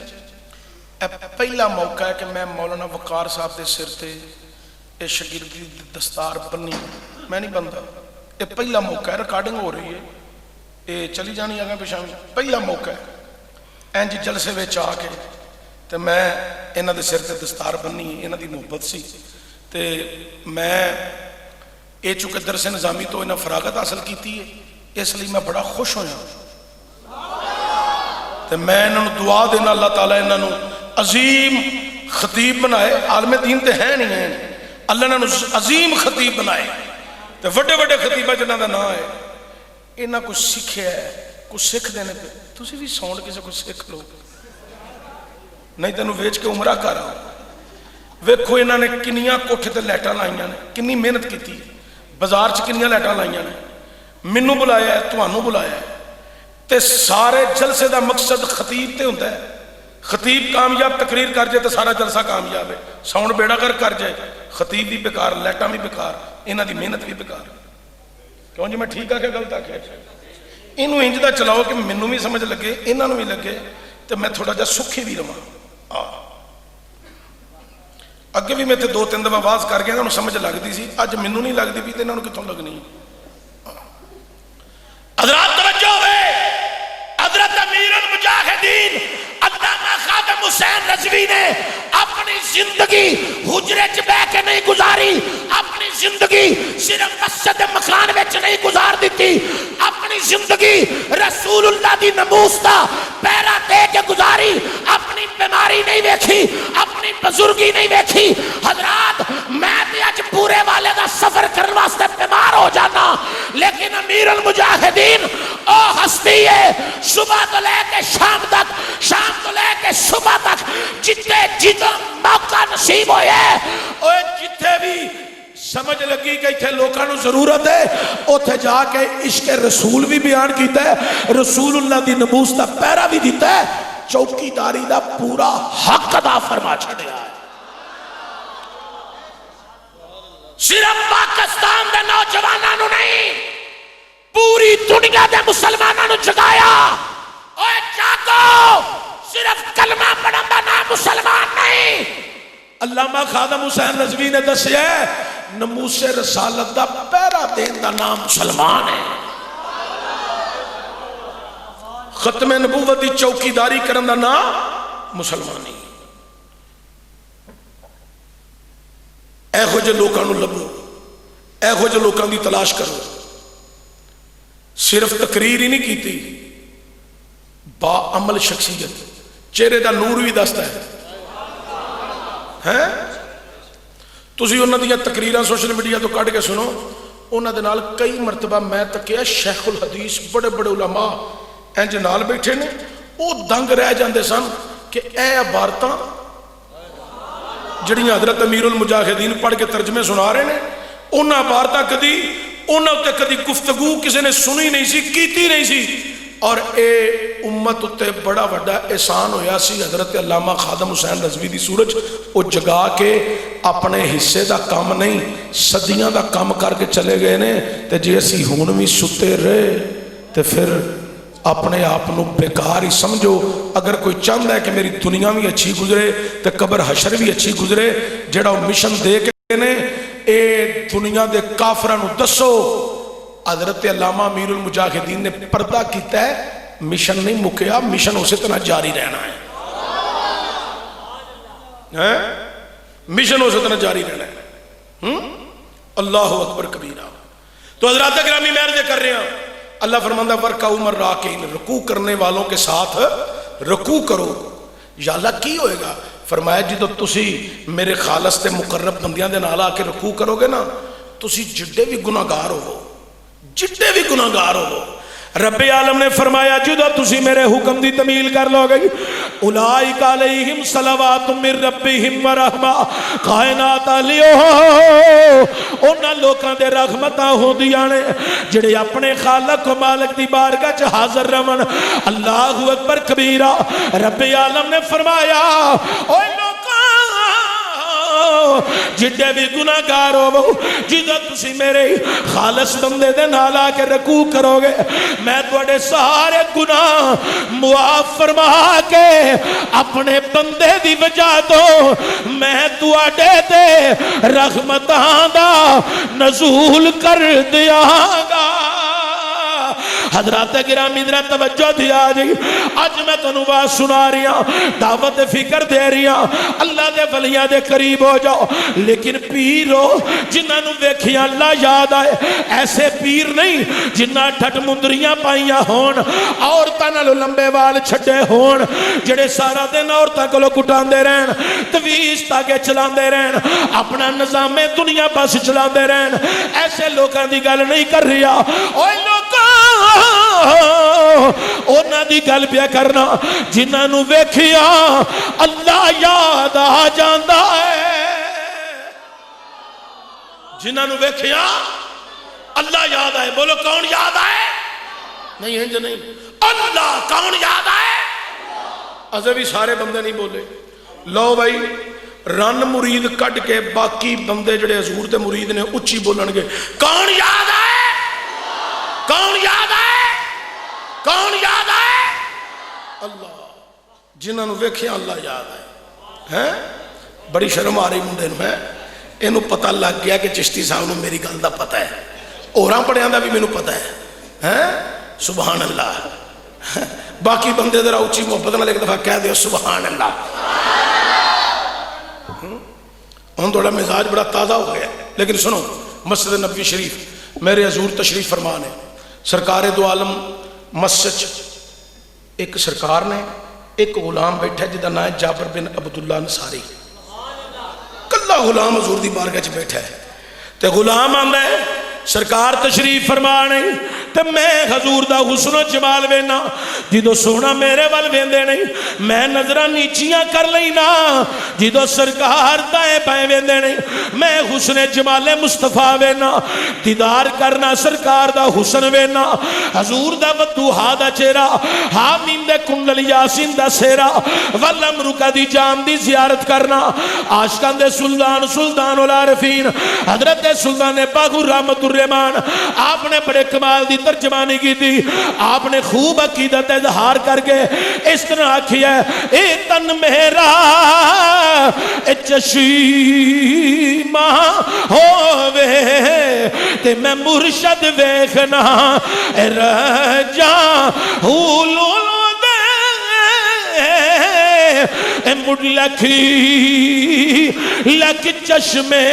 پہلا موقع ہے کہ میں مولانا وقار صاحب دے سر تے اے شاگردی دستار بنی، میں نہیں بندا، اے پہلا موقع ہے، ریکارڈنگ ہو رہی ہے، اے چلی جانی آگے پیچھے، پہلا موقع ہے انج جلسے وچ آ کے تے میں انہاں دے سر تے دستار بنی، انہاں دی محبت سی تے میں اے چونکہ درس نظامی تو انہاں فراغت حاصل کیتی ہے، اس لیے میں بڑا خوش ہویا تے میں انہاں نو دعا دینا اللہ تعالیٰ انہاں نو عظیم خطیب بنائے، عالم دین تے ہیں نہیں ہیں، اللہ انہاں نو عظیم خطیب بنائے تے وڈے وڈے خطیبہ جنہاں دا نام ہے انہاں کو سکھیا ہے، کچھ سکھ دینے پہ تسی بھی ساؤنڈ کسے کو سکھ لو، نہیں تینوں ویچ کے عمرہ کر رہا ہوں۔ ویکھو انہاں نے کنیاں کوٹھے تے لیٹاں لائیاں نے، کنی محنت کیتی ہے، بازار چ کنیاں لیٹاں لائیاں نے، مینوں بلایا ہے، تانوں بلایا ہے تے سارے جلسے دا مقصد خطیب تے ہوندا ہے، خطیب کامیاب تقریر کر جائے تو سارا جلسہ کامیاب ہے، ساؤنڈ بیڑا کر کر جائے خطیب بھی بیکار، لیٹاں بھی بیکار، انہاں دی محنت بھی بیکار۔ کیوں جی میں ٹھیک آ کے غلط آ کے انہوں انج دا چلاؤ کہ مینوں بھی سمجھ لگے انہاں نوں بھی لگے تے میں تھوڑا جا سکھی بھی رہاں۔ اگے بھی میں تے دو تین دفعہ آواز کر گیا انہوں سمجھ لگتی سی، اج مینوں نہیں لگتی بھی تے انہاں نوں کتھوں لگنی۔ حضرات توجہ ہوئے، حضرت امیر المجاہدین علامہ خادم حسین رضوی نے اپنی زندگی حجرے چ بہ کے نہیں گزاری، اپنی زندگی صرف مسجد مکان وچ نہیں گزار دیتی، اپنی زندگی رسول اللہ دی نموس دا پیرا دے کے گزاری، اپنی بیماری نہیں ویکھی، اپنی بزرگی نہیں ویکھی۔ حضرات میں بھی اج پورے والے دا سفر کرنے واسطے بیمار ہو جانا، لیکن امیر المجاہدین او ہستی ہے صبح تو لے کے شام تک، شام تو لے کے صبح تک، جتنے جتنا موقع نصیب ہوئے اوہ جتنے بھی سمجھ لگی کہ اتھے لوکاں نو ضرورت ہے اتھے جا کے عشق رسول بھی بیان کیتا ہے، رسول اللہ دی نموس دا پیرا بھی دیتا ہے، چوکی داری دا پورا حق ادا فرما چھڑیا ہے۔ صرف پاکستان دے نوجوانوں نو نہیں، پوری دنیا دے مسلمانوں نو جگایا، اوے جاگو، صرف کلمہ پڑھن دا نام مسلمان نہیں۔ علامہ خادم حسین رضوی نے دسیا ہے نموس رسالت دا پیرا دین دا نام مسلمان ہے، ختم نبوت دی چوکی داری کرن دا نام مسلمانی۔ ایہو جے لوکاں نو لبو، ایہو جے لوکاں دی تلاش کرو، صرف تقریر ہی نہیں کیتی، با عمل شخصیت، چہرے دا نور بھی دستا ہے۔ تسی انہاں دیاں تقریراں سوشل میڈیا تو کٹ کے سنو، انہاں دے نال کئی مرتبہ میں تکیا شیخ الحدیث بڑے بڑے علماء انج نال بیٹھے نے، او دنگ رہ جاندے سن کہ اے عبارتاں جڑیاں حضرت امیر المجاہدین پڑھ کے ترجمے سنا رہے ہیں، انہاں عبارتاں کدی انہاں تے کدی گفتگو کسی نے سنی نہیں سی، کیتی نہیں سی، اور اے امت تے بڑا بڑا احسان ہویا سی حضرت علامہ خادم حسین رضوی دی سورج او جگا کے اپنے حصے دا کام نہیں صدیاں دا کام کر کے چلے گئے نے، تے جے اسی ہون بھی ستے رہے تے پھر اپنے آپ نو بیکار ہی سمجھو۔ اگر کوئی چاہتا ہے کہ میری دنیا بھی اچھی گزرے تے قبر حشر بھی اچھی گزرے، جڑا مشن دے کے نے اے دنیا دے کافراں نو دسو حضرت علامہ امیر المجاہدین نے پردہ کیتا ہے، مشن نہیں مکیا، مشن اسی طرح جاری رہنا ہے، مشن اسی طرح جاری رہنا ہے۔ اللہ اکبر کبیرہ۔ تو حضرات اکرامی میں عرض کر رہے ہیں، اللہ فرماندہ ورکعوا مع الراکعین، رکوع کرنے والوں کے ساتھ رکوع کرو۔ یا اللہ کی ہوئے گا؟ فرمایا جی تو تسی میرے خالص تے مقرب بندیاں دے نال آ کے رکوع کرو گے نا، تسی جڈے بھی گناہگار ہو، جڈے بھی گناہگار ہو، رب عالم نے فرمایا جدو تسی میرے حکم دی تمیل کر لو گئی، اولئک علیہم صلوات من ربہم ورحمہ، کائنات علیہ انہاں لوکاں دے رحمتاں ہوندیاں نے جڑے اپنے خالق و مالک دی بارگاہ چ حاضر رہن۔ اللہ اکبر کبیرہ۔ رب عالم نے فرمایا اوے جڑے بھی گناہگار ہو، جدو تسی میرے خالص بندے دے نال آ کے رکوع کرو گے، میں تواڈے سارے گناہ معاف فرما کے اپنے بندے دی وجہ تو میں تواڈے تے رحمتاں دا نزول کر دیاں گا۔ حضرات گرامی ذرا توجہ دیا جی، آج میں تنوں بات سنا رہی ہوں، دعوت فکر دے رہی ہوں، اللہ دے ولیاں دے قریب ہو جاؤ، لیکن پیر ہو جنہاں نوں ویکھیاں اللہ یاد آئے، ایسے پیر نہیں جنہاں ٹھٹ مندریاں پائیاں ہون، عورتاں نالوں لمبے وال چھڈے ہون، جڑے سارا دن عورتاں کولوں کٹاندے رہن، تویز تاکے چلاندے رہن، اپنا نظام دنیا بس چلاندے رہن، ایسے لوکاں دی گل نہیں کر رہا۔ اوے لوکاں اونا دی گل پیا کرنا جنہاں نوں ویکھیا اللہ یاد آ جاندا ہے، جنہاں نوں ویکھیا اللہ یاد آئے۔ بولو کون یاد آئے؟ نہیں ہنج نہیں، اللہ کون یاد آئے؟ ازے بھی سارے بندے نہیں بولے۔ لو بھائی رن مرید کٹ کے باقی بندے جڑے حضور دے مرید نے اچھی بولن گے، کون یاد آئے؟ کون یاد آئے؟ کون یاد آئے؟ اللہ۔ جنہاں نوں ویکھیا اللہ یاد آئے۔ بڑی شرم آ رہی منڈے نوں ہے، اینوں پتہ لگ گیا کہ چشتی صاحب نوں میری گل دا پتہ ہے، اوراں پڑھیاں دا بھی مینوں پتہ ہے۔ سبحان اللہ۔ باقی بندے ذرا اچھی محبت نال ایک دفعہ کہہ دیو سبحان اللہ۔ ہن تھوڑا مزاج بڑا تازہ ہو گیا، لیکن سنو، مسجد نبوی شریف میرے حضور تشریف فرمان ہے، سرکار دو عالم مسجد ایک سرکار نے ایک غلام بیٹھا جدا نام ہے جابر بن عبداللہ انصاری، کلا غلام حضور دی بارگاہ چ بیٹھا ہے، تے غلام آندا ہے سرکار تشریف فرمانے تے میں حضور دا حسن و جمال وینا، جدو سونا میرے وال ویندے نہیں میں نظرہ نیچیاں کر لینا، جدو سرکار دائیں بائیں ویندے نہیں میں حسن جمال مصطفیٰ وینا، دیدار کرنا سرکار دا حسن وینا، حضور دا ودوہا دا چہرہ، حامیم دے کنڈل یاسین دا سیرہ، والامرکہ دی جام دی زیارت کرنا، عاشقان دے سلطان العارفین حضرت سلطان باغور رحمت الرحمان، آپ نے بڑے کمال دی ترجمانی کی تھی، آپ نے خوب عقیدت اظہار کر کے اس طرح آکھی ہے، اے تن میرا اے چشیمہ ہووے تے میں مرشد ویکھنا اے رجا ہولو دے اے مڑ لکھی لک چشمے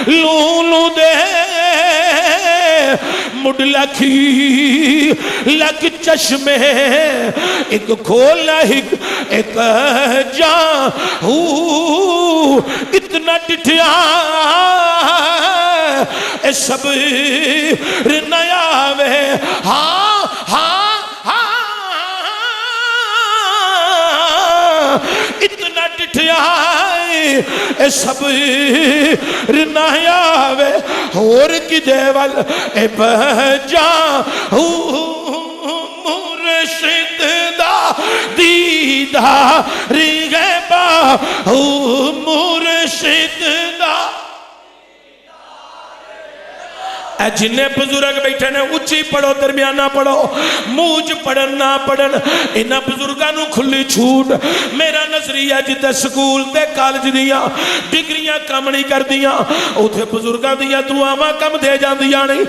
لولو دے مڑ لکھی لک چشمے ایک کھولا ایک جاں اتنا ڈٹھیا اے صبر نیا وے ہاں ہاں اتنا ڈٹھیا اے صبر نیا وے اور کی دیوال اے بجا مرشد دا دیداری غیبہ مرشد دا۔ اے جنہیں بزرگ بیٹھے نے اچھی پڑھو درمیانہ پڑھو موج پڑھن نہ پڑھن انہاں بزرگانوں کھلی چھوٹ، میرا نظریہ جتے سکول تے کالج دیاں ڈگریاں کم نہیں کر دیاں اتھے بزرگاں دیاں دعاواں کم دے جان دیاں نہیں،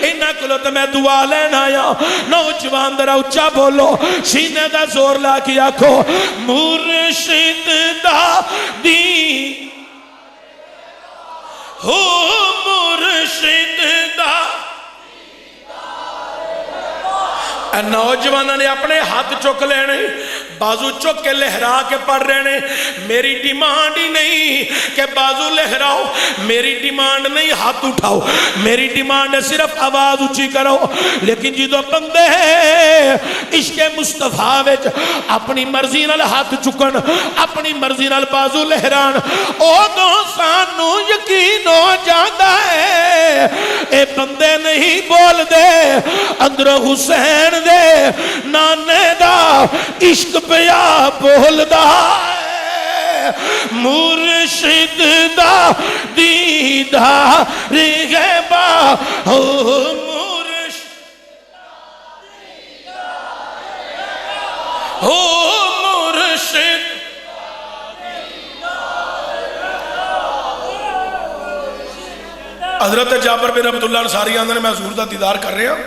انہاں کلو تے میں دعا لین آیا، نوجوان درہ اچھا بولو سینے دا زور لا کے آکھو مرشد دا دی ہو مرشد دا۔ نوجوانوں نے اپنے ہاتھ چک لینے بازو چک کے لہرا کے پڑھ رہے نے. میری ڈیمانڈ ہی نہیں کہ بازو لہراؤ, میری ڈیمانڈ نہیں ہاتھ اٹھاؤ, میری ڈیمانڈ ہے صرف آواز اچھی کرو. لیکن جدو بندے عشق مصطفیٰ وچ اپنی مرضی نال ہاتھ چکن, اپنی مرضی نال بازو لہران, ادو سانو یقین ہو جاتا ہے اے بندے نہیں بول دے اندر حسین دے نانے دا عشق پیا بول دا ہے. مرشد دا دیدار غیبا ہو, مرشد حضرت جابر بن عبداللہ انصاری آندھا نے میں حضور دا دیدار کر رہے ہیں.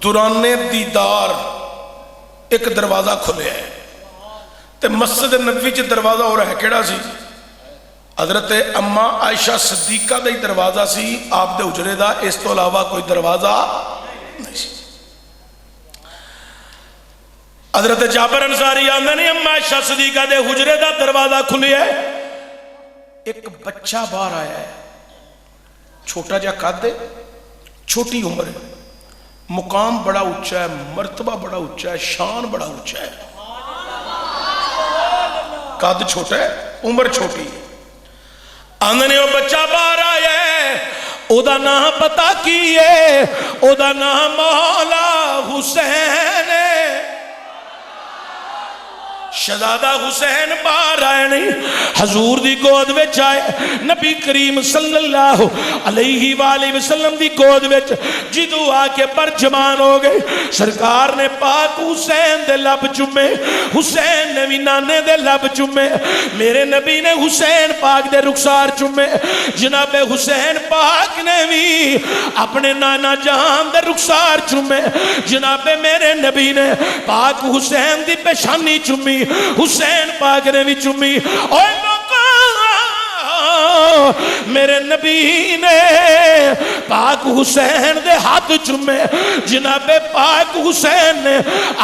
دوران دیدار ایک دروازہ کھلے ہے تے مسجد نبوی چ دروازہ ہو رہا ہے کیڑا سی؟ حضرت اما عائشہ صدیقہ دا ہی دروازہ سی آپ دے حجرے دا, اس تو علاوہ کوئی دروازہ نہیں سی. حضرت جابر انصاری آندھا نے اما عائشہ صدیقہ دے حجرے دا دروازہ کھلے ہے, ایک بچہ باہر آیا ہے, چھوٹا جا قد ہے, چھوٹی عمر ہے, مقام بڑا اونچا ہے, مرتبہ بڑا اونچا ہے, شان بڑا اونچا ہے. قد چھوٹا ہے, عمر چھوٹی ہے. آندھنے وہ بچہ باہر آیا ہے, او دا نام پتا کی ہے, او دا نام مولا حسین ہے. شہزادہ حسین باہر آئے نہیں, حضور دی گود وچ آئے, نبی کریم صلی اللہ علیہ وآلہ وسلم دی گود وچ جدو آ کے برجمان ہو گئے. سرکار نے پاک حسین دے لب چومے, حسین نے بھی نانے دے لب چومے, میرے نبی نے حسین پاک دے رخسار چومے, جناب حسین پاک نے بھی اپنے نانا جہان دے رخسار چومے, جناب میرے نبی نے پاک حسین دی پیشانی چومی, حسین پاک نے بھی چومی. اوہ لوگوں میرے نبی نے پاک حسین دے ہاتھ چومے, جناب پاک حسین نے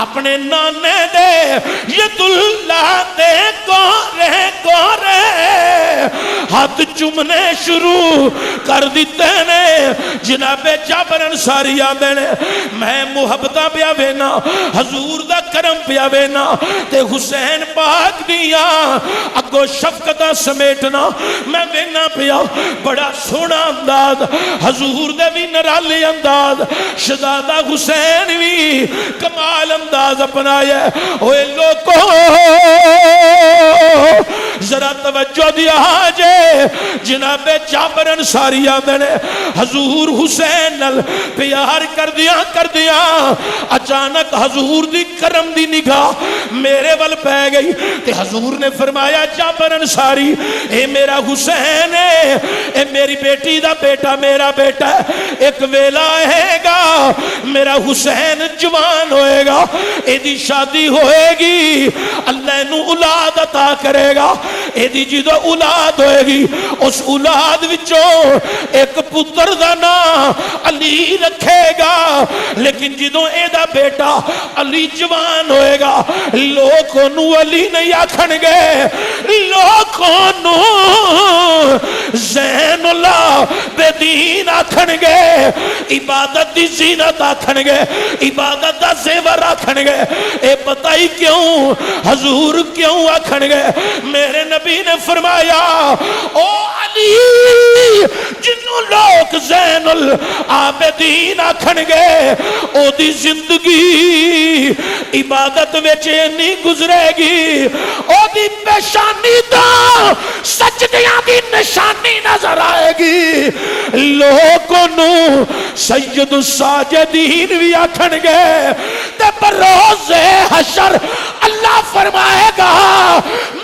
اپنے نانے دے ید اللہ دے گورے ہاتھ چومنے شروع کر دیتے نے. جناب جابر انصاری آندے نے میں محبتہ پیا وینا, حضور دا کرم پیا وینا, تے حسین پاک دیا اگو شفقتہ سمیٹنا میں وینا پیا. بڑا سونا انداز حضور دے بھی نرالی انداز, شہزادہ حسین بھی کمال انداز اپنایا. اوے لوگوں ذرا توجہ دیا جے, جناب جابر انصاری آندے نے حضور حسین نل پیار کر دیا اچانک حضور دی کرم دی نگاہ میرے ول پہ گئی, تے حضور نے فرمایا جابر انصاری اے میرا حسین ہے, اے میری بیٹی دا بیٹا میرا بیٹا ہے, ایک ویلا ہے گا میرا حسین جوان ہوئے گا, اے دی شادی ہوئے گی, اللہ نو اولاد عطا کرے گا, اے دی جدو اولاد ہوئے گی اس اولاد وچوں ایک پتر دا نام علی رکھے گا. لیکن جدو اے دا بیٹا علی جوان ہوئے گا لوگوں نو علی نہیں آکھن گے, لوگوں نو زین اللہ بے دین آکھن گے, عبادت دی زینت آکھن گے, عبادت دا زیور آکھن گے. اے پتہ ہی کیوں حضور کیوں آکھن گے؟ میرے نبی نے فرمایا او علی جنوں لوگ زین العابدین آکھن گے او دی زندگی عبادت وچ نہیں گزرے گی, او دی پیشانی دا سجدیاں دی نشانی نظر آئے گی. لوگوں نو سید الساجدین بھی آکھن گے, تے بروز حشر اللہ فرمائے گا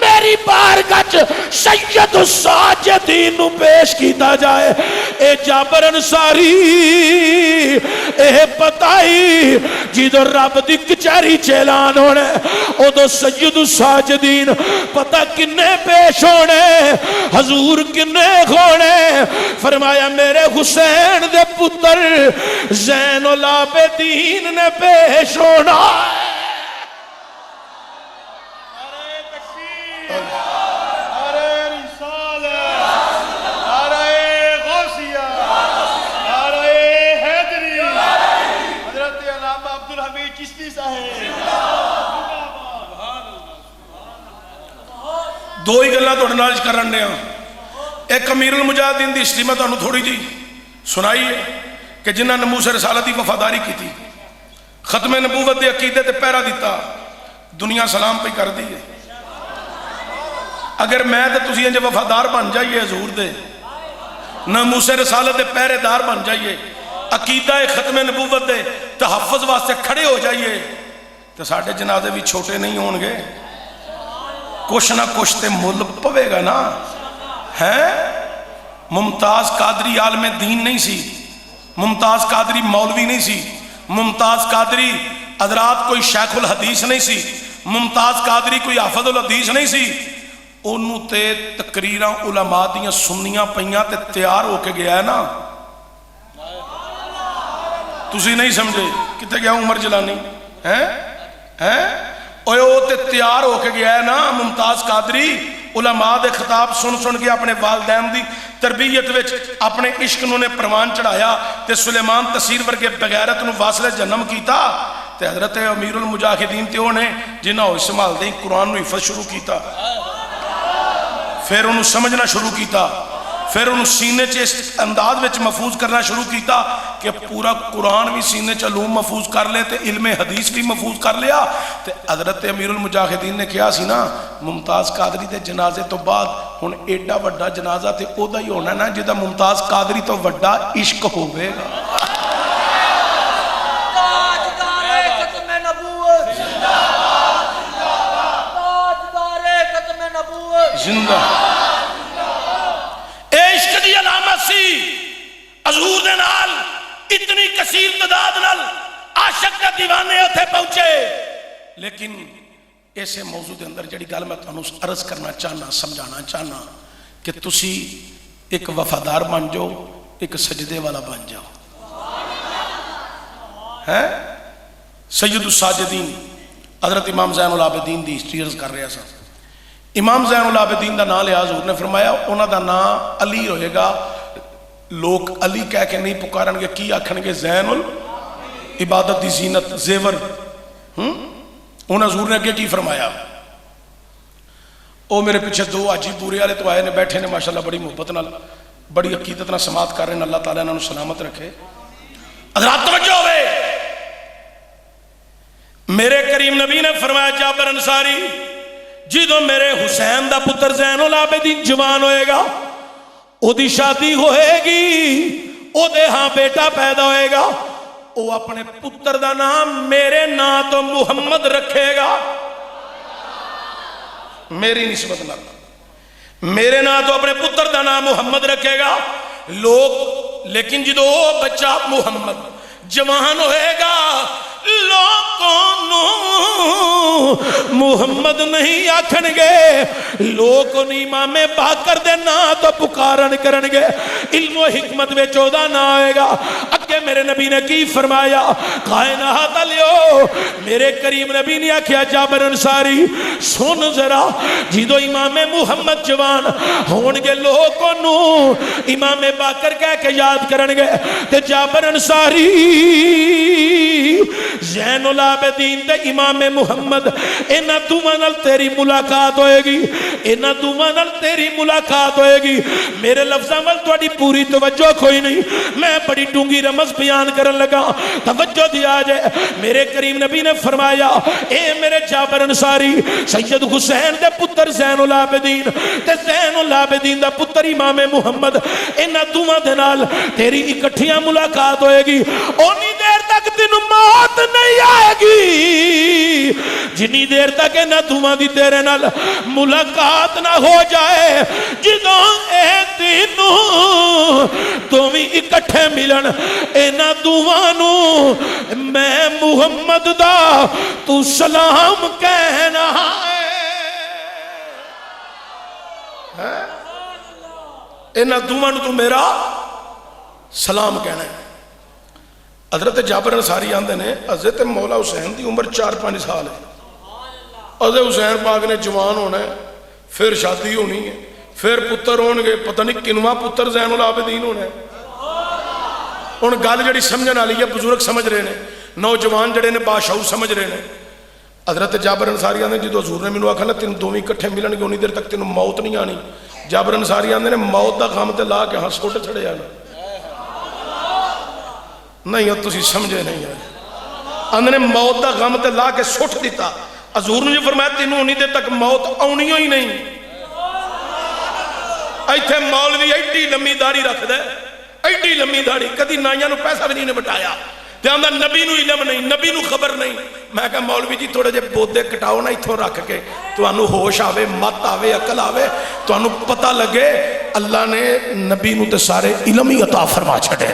میری بارگاہ سید الساجدین نو پیش کیتا جائے. اے جابر انصاری اے پتائی جدو رب دی کچہری چیلان ہونے او دو سید الساجدین پتہ کنے پیش ہونے, حضور کنے ہونے. فرمایا میرے حسین دے پتر زین العابدین نے پیش ہونا. نعرہ رسالت، نعرہ غوثیہ، نعرہ حیدری، حضرت علامہ عبدالحمید چشتی صاحب۔ دو ہی گلاں تہاڈے نال کرن دے ہاں۔ ایک امیر المجاہدین دی ہسٹری میں تانوں تھوڑی جی سنائی ہے کہ جنہاں ناموس رسالت دی وفاداری کی تھی، ختم نبوت دے عقیدے تے پہرا دیتا، دنیا سلام پہ کر دی ہے۔ اگر میں تے تسی انج وفادار بن جائیے حضور دے، ناموس رسالت دے پہرے دار بن جائیے، عقیدہ ختم نبوت دے تحفظ واسطے کھڑے ہو جائیے، تو ساڈے جنازے بھی چھوٹے نہیں ہون گے، کچھ نہ کچھ تے مل پوے گا نا ہے۔ ممتاز قادری عالم دین نہیں سی، ممتاز قادری مولوی نہیں سی، ممتاز قادری حضرات کوئی شیخ الحدیث نہیں سی، ممتاز قادری کوئی حافظ الحدیث نہیں سی، انہوں تے تقریراں علماء دیاں سنیاں پئیاں تے تیار ہو کے گیا ہے نا۔ تسی نہیں سمجھے کتے گیا عمر جلانی اوہ تے تیار ہو کے گیا ہے نا ممتاز قادری، علماء دے خطاب سن سن کے اپنے والدین دی تربیت وچ اپنے عشق نو نے پروان چڑھایا تے سلیمان تسیر ورگے بغیرت نو واصل جنم کیتا، تے حضرت امیر المجاہدین تے اونے جنہاں ہوئی سمال دیں قرآن نو حفظ شروع کیتا، پھر انہوں سمجھنا شروع کیتا، پھر انہوں سینے چے اس انداز وچ محفوظ کرنا شروع کیتا کہ پورا قرآن بھی سینے چے علوم محفوظ کر لے تے علم حدیث بھی محفوظ کر لیا۔ تے حضرت امیر المجاہدین نے کیا سی نا ممتاز قادری دے جنازے تو بعد ہن ایڈا وڈا جنازہ تے او دا ہی ہونا نا جدا ممتاز قادری تو وڈا عشق ہوئے گا۔ تاجدار ختم نبوت، تاجدار ختم نبوت زندہ عشق دی علامت سی حضور دے نال اتنی کثیر تعداد نال عاشق کا دیوانے اتھے پہنچے۔ لیکن ایسے موضوع دے اندر جڑی گل میں تانوں عرض کرنا چاہنا سمجھانا چاہنا کہ تسی ایک وفادار بن جاؤ، ایک سجدے والا بن جاؤ۔ ہے سید الساجدین حضرت امام زین العابدین دی ہسٹری عرض کر رہا سا۔ امام زین العابدین دا نام لیا حضور نے فرمایا انہاں دا نام علی ہوئے گا، لوگ علی کہہ کے نہیں پکارن گے، کی آکھن گے زین العبادت دی زینت زیور۔ انہاں حضور نے اگے کی فرمایا، او میرے پیچھے دو حاجی پورے والے تو آئے نے بیٹھے نے ماشاءاللہ بڑی محبت نال بڑی عقیدت نال سماعت کر رہے ہیں، اللہ تعالیٰ انہوں سلامت رکھے۔ حضرات توجہ ہوئے، میرے کریم نبی نے فرمایا جابر انصاری جدو میرے حسین دا پتر زین العابدین جوان ہوئے گا، او دی شادی ہوئے گی، او دے ہاں بیٹا پیدا ہوئے گا، او اپنے پتر دا نام میرے نام تو محمد رکھے گا، میری نسبت نہ میرے نام تو اپنے پتر دا نام محمد رکھے گا لوگ۔ لیکن جدو او بچہ محمد جوان ہوئے گا لوگوں محمد نہیں آکھن گے، لوگوں امام باقر دے نا تو پکارن کرن گے، علم و حکمت میں 14 نہ آئے گا۔ اگے میرے نبی نے کی فرمایا کائنات لیو، میرے کریم نبی نے آکھیا جابر انصاری سن ذرا جدو امام محمد جوان ہون گے لوگوں امام باقر کہہ کے یاد کرن گے، تے جابر انصاری زین العابدین تے امام محمد انہاں دوواں نال تیری ملاقات ہوئے گی، انہاں دوواں نال تیری ملاقات ہوئے گی۔ میرے لفظاں وال تہاڈی پوری توجہ کوئی نہیں، میں بڑی ڈونگی رمز بیان کرن لگا، توجہ دیا جائے۔ میرے کریم نبی نے فرمایا اے میرے جابر انصاری سید حسین دے پتر زین العابدین تے زین العابدین دا پتر امام محمد انہاں دوواں دے نال تیری اکٹھیاں ملاقات ہوئے گی، اونی دیر تک تینوں موت نہیں آئے گی جنی دیر تک انہاں دوواں دی تیرے نال ملاقات نہ ہو جائے۔ جدوں اے تینوں دوویں اکٹھے ملن انہاں دوواں نوں میں محمد دا تو سلام کہنا ہے، انہاں دوواں نوں تو میرا سلام کہنا ہے۔ حضرت جابر انصاری آندے نے حضرت مولا حسین دی عمر 4-5 سال ہے، حضرت حسین پاک نے جوان ہونا ہے پھر شادی ہونی ہے، پھر پتر ہون گے، پتہ نہیں کنواں پتر زین العابدین ہونا ہے۔ ہن گل جڑی سمجھن والی ہے بزرگ سمجھ رہے ہیں، نوجوان جڑے نے باشعور سمجھ رہے ہیں۔ حضرت جابر انصاری آندے جدو حضور نے مینوں آکھیا نا تینوں دوویں اکٹھے ملن گے اونی دیر تک تینوں موت نہیں آنی، جابر انصاری آندے نے موت دا غم تے لا کے ہاں سٹ چھڑیا نا، نہیں تسی سمجھے نہیں ہے، آندے نے موت دا غم تے لا کے سٹ دیتا۔ حضور نے جو فرمایا تینوں اونی دیر تک موت آنی ہی نہیں۔ ایتھے مولوی ایڈی لمبی داڑھی رکھ دے، ایڈی لمبی داڑھی، کدی نائیاں نو پیسہ بھی نہیں بٹایا، تے آندا نبی نو علم نہیں، نبی نو خبر نہیں۔ میں کہا مولوی جی تھوڑے جے بودے کٹاؤ نا اتھوں رکھ کے، تو انو ہوش آوے، مت آوے، عقل آوے، تو انو پتہ لگے اللہ نے نبی نو تے سارے علم ہی عطا فرما چھڑے۔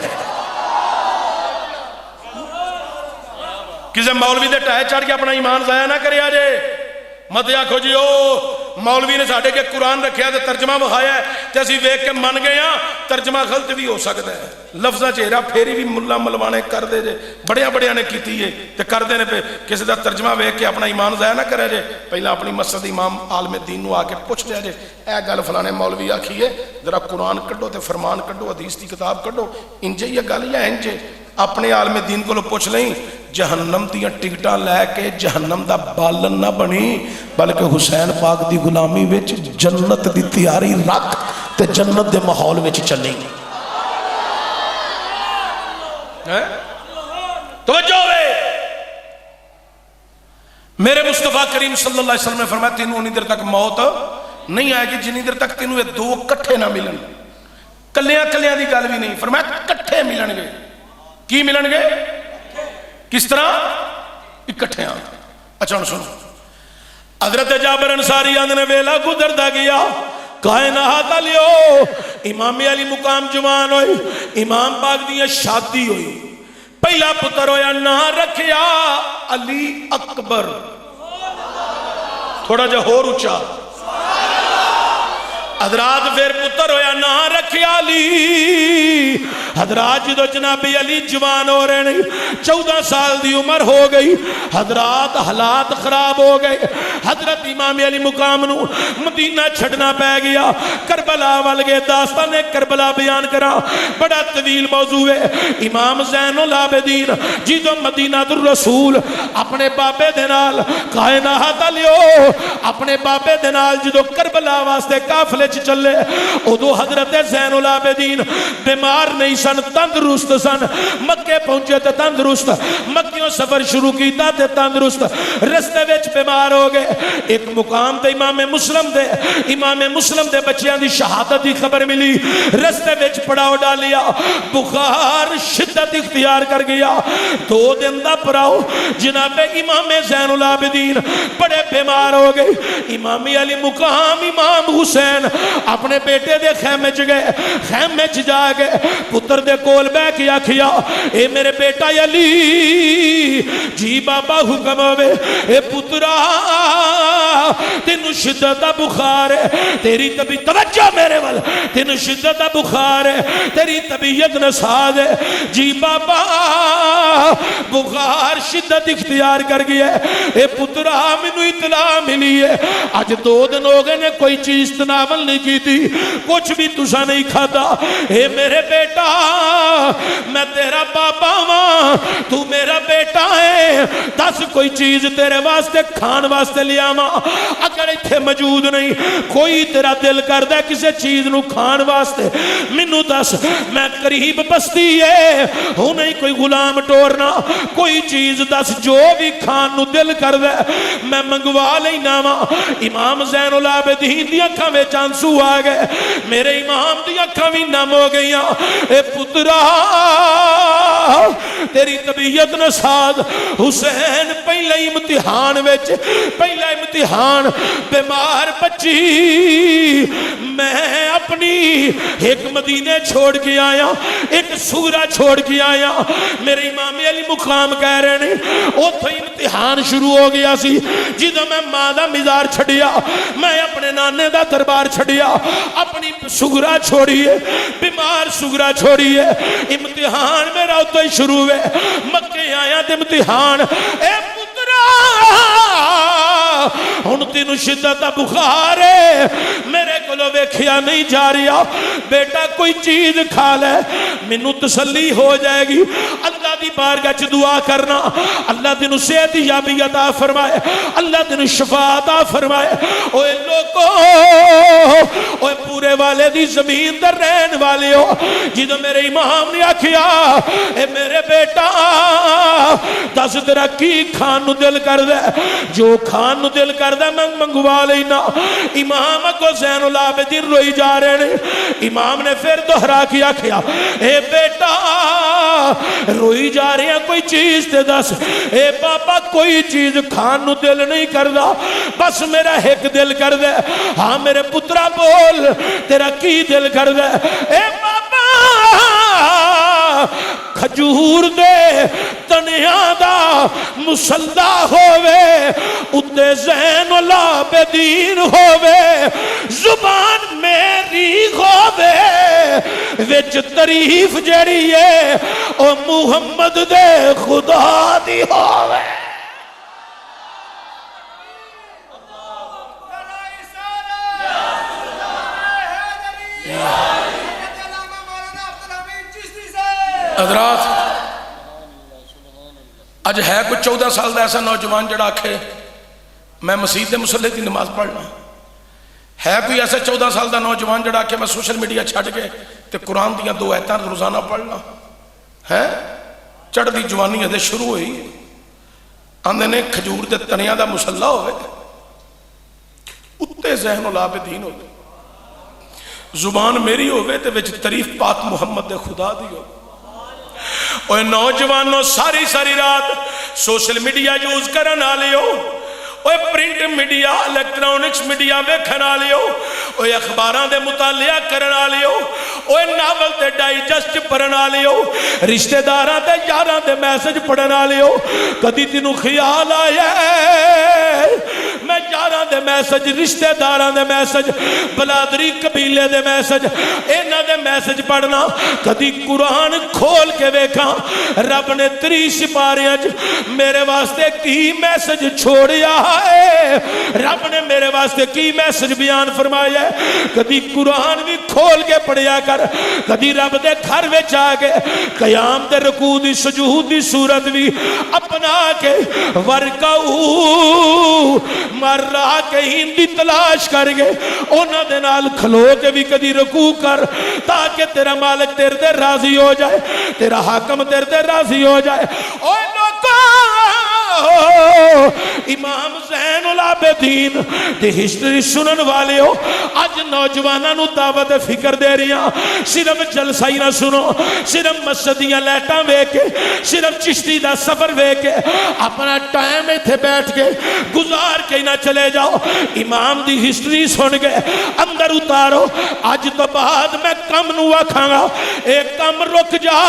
کسے مولوی دے ٹائے چڑھ کے اپنا ایمان ضائع نہ کرے آجے، مت آکھو جی او مولوی نے ساڑھے کے قرآن رکھیا تے ترجمہ بخایا ہے تے اسی ویک کے من گئے ہاں، ترجمہ غلط بھی ہو سکتا ہے، لفظہ چہرہ پھیری بھی ملا ملوانے کر دے جے، بڑیاں بڑیاں نے کیتی ہے تے کر دینے پہ کسی دا ترجمہ ویک کے اپنا ایمان ضائع نہ کرے جے۔ پہلا اپنی مسجد امام عالم دین نو آ کے پوچھ لیا جے اے گل فلانے مولوی آکھی ہے، ذرا قرآن کڈو تے فرمان کڈو، حدیث دی کتاب کڈو، انجے یہ گل یا انجے؟ اپنے عالم دین کو لو پوچھ لیں، جہنم دیاں ٹکٹاں لے کے جہنم دا بالن نہ بنی، بلکہ حسین پاک دی غلامی وچ جنت دی تیاری رکھ تے جنت دے ماحول وچ چلی۔ توجہ ہوئے، میرے مصطفیٰ کریم صلی اللہ علیہ وسلم نے فرمایا تینوں انہی دیر تک موت نہیں آئے گی جنہی دیر تک تینوں یہ دو کٹھے نہ ملن، کلیاں کلیاں دی گل بھی نہیں، فرمایا کٹھے ملن گے۔ کی ملن گے؟ کس طرح؟ اکٹھے آن۔ اچھا سنو، حضرت جابر انصاری آندھے نے ویلا گزردا گیا، کائنات لیو امام علی مقام جوان ہوئی، امام پاک دی شادی ہوئی، پہلا پتر ہویا نہ رکھیا علی اکبر، تھوڑا جا ہور اونچا، حضرات پھر پتر ہویا نہ رکھیا علی، حضرات جدو جناب علی جوان ہو رہے نہیں، 14 سال دی عمر ہو گئی، حضرات حالات خراب ہو گئے، حضرت امام علی مقام نو مدینہ چھڑنا پہ گیا، کربلا والگے داستان کربلا بیان کرا، بڑا طویل موضوع ہے۔ امام زین العابدین جدو مدینہ در رسول اپنے بابے دنال کائنات لیو اپنے بابے دنال جدو کربلا واسطے کافلے چلے، ادو حضرت زین العابدین بیمار نہیں سن، تندرست سن، مکے پہنچے تے تندرست، مکیوں سفر شروع کیتا تے تندرست، رستے وچ بیمار ہو گئے، ایک مقام تے امام مسلم دے بچیاں دی شہادت دی خبر ملی، رستے وچ پڑاؤ ڈالیا، بخار شدت اختیار کر گیا، 2 دن دا پڑاؤ، جناب امام زین العابدین بڑے بیمار ہو گئے، امام علی مقام امام حسین اپنے بیٹے دے خیمے چ گئے، خیمے چ جا گئے، پتر دے کول بے کیا کھیا، اے میرے بیٹا علی جی بابا حکم ہوئے، اے پترا تینو شدت بخار ہے، تیری طبیعت توجہ میرے وال، تینو شدت بخار ہے، تیری طبیعت نساز ہے، جی بابا بخار شدت اختیار کر گیا ہے، اے پترا منو اطلاع ملی ہے، آج 2 دن ہو گئے نے کوئی چیز تناول نہیں کی تھی، کچھ بھی تسا نہیں کھاتا، اے میرے بیٹا میں تیرا بابا ہاں، تو میرا بیٹا ہے، 10 کوئی چیز تیرے واسطے کھان واسطے لیا ماں، اگر اتھے موجود نہیں کوئی تیرا دل کر دے کسے چیز نو کھان واسطے منو 10، میں قریب بستی ہے ہوں نہیں کوئی غلام ٹورنا، کوئی چیز 10 جو بھی کھان نو دل کر دے میں منگوا لینا ماں۔ امام زین العابدین دی اکھاں میں چانسو آ گئے، میرے امام دی اکھاں بھی نم ہو گئیاں، اے پترا تیری طبیعت نساد، حسین پہلے امتحان وچ پہلا امتحان بیمار بچی، میں اپنی ایک مدینے چھوڑ کے آیا، ایک سورہ چھوڑ کے آیا، میرے امام علی مقام کہہ رہے ہیں اوتھے امتحان شروع ہو گیا سی، جدو میں ماں دا مزار چھڑیا، میں اپنے نانے دا دربار چھڑیا، اپنی سگرہ چھوڑیے، بیمار سگرہ چھوڑیے، امتحان میرا اتھے شروع ہوئے، مکے آیا دے امتحان، اے پترا ہن تینوں شدت بخار ہے، میرے کو ویکھیا نہیں جا رہا، بیٹا کوئی چیز کھا لے مینوں تسلی ہو جائے گی۔ اللہ دی بارگاہ چ دعا کرنا، اللہ تینوں صحت یابی عطا فرمائے، اللہ تینوں شفا عطا فرمائے۔ اوے لوگو، اوے پورے والے دی زمین تے رہن والے ہو، جدوں میرے امام نے آکھیا اے میرے بیٹا دس تیرا کی کھان نو دل کر دے، جو کھان نو دل کر دے میں منگوا لینا۔ امام کو زین العابدین روئی جا رہے ہیں۔ امام نے پھر دہرا کیا کیا اے بیٹا روئی جا رہے ہیں، کوئی چیز تے دس۔ اے بابا کوئی چیز کھان نو دل نہیں کردا، بس میرا ایک دل کر دے۔ ہاں میرے پترا بول تیرا کی دل کر دے؟ اے بابا کھجور دے تنیاں دا مسلح ہووے، اتے زین العابدین ہووے، زبان میری ہووے، وچ تعریف جڑی ہے او محمد دے خدا دی ہووے۔ حضرات اج ہے کچھ 14 سال دا ایسا نوجوان جڑا آکھے میں مسجد دے مصلی دی نماز پڑھنا، ہے کوئی ایسا 14 سال دا نوجوان جڑا آکھے میں سوشل میڈیا چھڑ کے تے قرآن دیاں 2 آیتاں روزانہ پڑھنا ہے؟ چڑھ دی جوانی ہے شروع ہوئی، آندے نے کھجور دے تنیاں دا مسلح ہوئے، اتے ذہن العابدین ہوئے، زبان میری ہوئے تے وچ تعریف پاک محمد دے خدا دی ہوئے۔ اوہ نوجوانوں ساری رات سوشل میڈیا یوز کرن آلے ہو، اوہ پرنٹ میڈیا الیکٹرونکس میڈیا ویکھن آلے ہو، اوہ اخباراں دے مطالعہ کرن آلے ہو، اوہ ناول تے ڈائجسٹ پڑھن آلے ہو، رشتہ داراں تے یاراں دے میسج پڑھن آلے ہو۔ کدی تینوں خیال آیا ہے میں یاراں دے میسج، رشتہ داراں دے میسج، بلادری قبیلے دے میسج، انہاں دے میسج پڑھنا؟ کدی قرآن کھول کے ویکھاں رب نے 30 سپاریاں میرے واسطے کی میسج چھوڑیا ہے، رب نے میرے واسطے کی میسج بیان فرمایا ہے؟ کدی قرآن بھی کھول کے پڑھیا کر، کدی رب دے گھر وچ آ کے قیام تے رکوع دی سجود دی صورت بھی اپنا کے ورکعو مرہ کہیں دی تلاش کر گے، انہاں دے نال کھلو کے بھی کدی رکوع کر تاکہ تیرا مالک تیرے دے راضی ہو جائے، تیرا حاکم تیرے دے راضی ہو جائے۔ اوہ لوگوں امام زین العابدین دی ہسٹری سنن والے ہو، آج نوجواناں نو دعوت فکر دے رہی ہیں، صرف جلسہ ہی نہ سنو، صرف مسجدیاں لیٹاں وے کے، صرف چشتی دا سفر وے کے اپنا ٹائم تھے بیٹھ کے گزار کے نہ چلے جاؤ۔ امام دی ہسٹری سن کے اندر اتارو، آج تو بعد میں کم نو آکھاں گا ایک کم رک جا،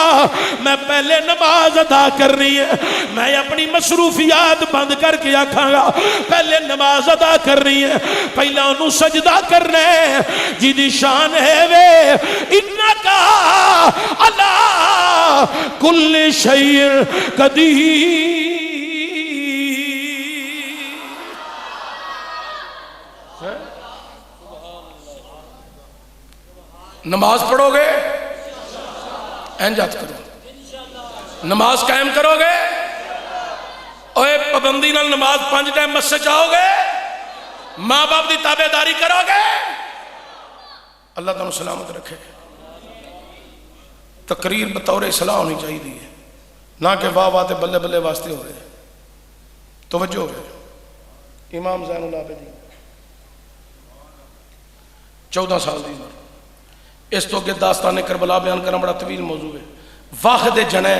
میں پہلے نماز ادا کرنی ہے، میں اپنی مصروفیات بند کر کے آکھاں گا پہلے نماز ادا کرنی ہے، پہلا انہوں سجدہ کرنا ہے جی دی شان ہے وے انکا علی کل شیء قدیر۔ نماز پڑھو گے انجات کرو، نماز قائم کرو گے، اوے پابندی نال نماز 5 ٹائم مسجد جاؤ گے، ماں باپ دی تابعداری کرو گے، اللہ تعالیٰ سلامت رکھے۔ تقریر بطور اصلاح ہونی چاہیے دی ہے، نہ کہ واہ واہ تے بلے بلے واسطے ہو رہے۔ توجہ ہے، امام زین العابدین 14 سال دی عمر، اس تو کہ داستان کربلا بیان کرنا بڑا طویل موضوع ہے۔ واحد جنے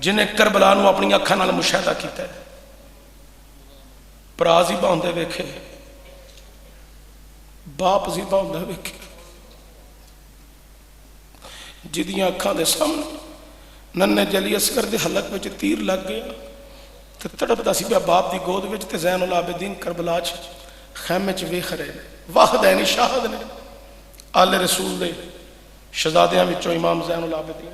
جنہیں کربلا نو اپنی اکھاں نال مشاہدہ کیتا ہے، بھرا ذبح ہوندے ویکھے، باپ ذبح ہوندے ویکھے، جدیاں اکھاں دے سامنے ننے جلی اصغر دے حلق وچ تیر لگ گیا تے تڑپدا سی پیا باپ دی گود وچ، تے زین العابدین کربلا چ خیمے چ ویکھ رہے نے، واحدین شاہد نے آل رسول دے شہزادیاں وچوں امام زین العابدین۔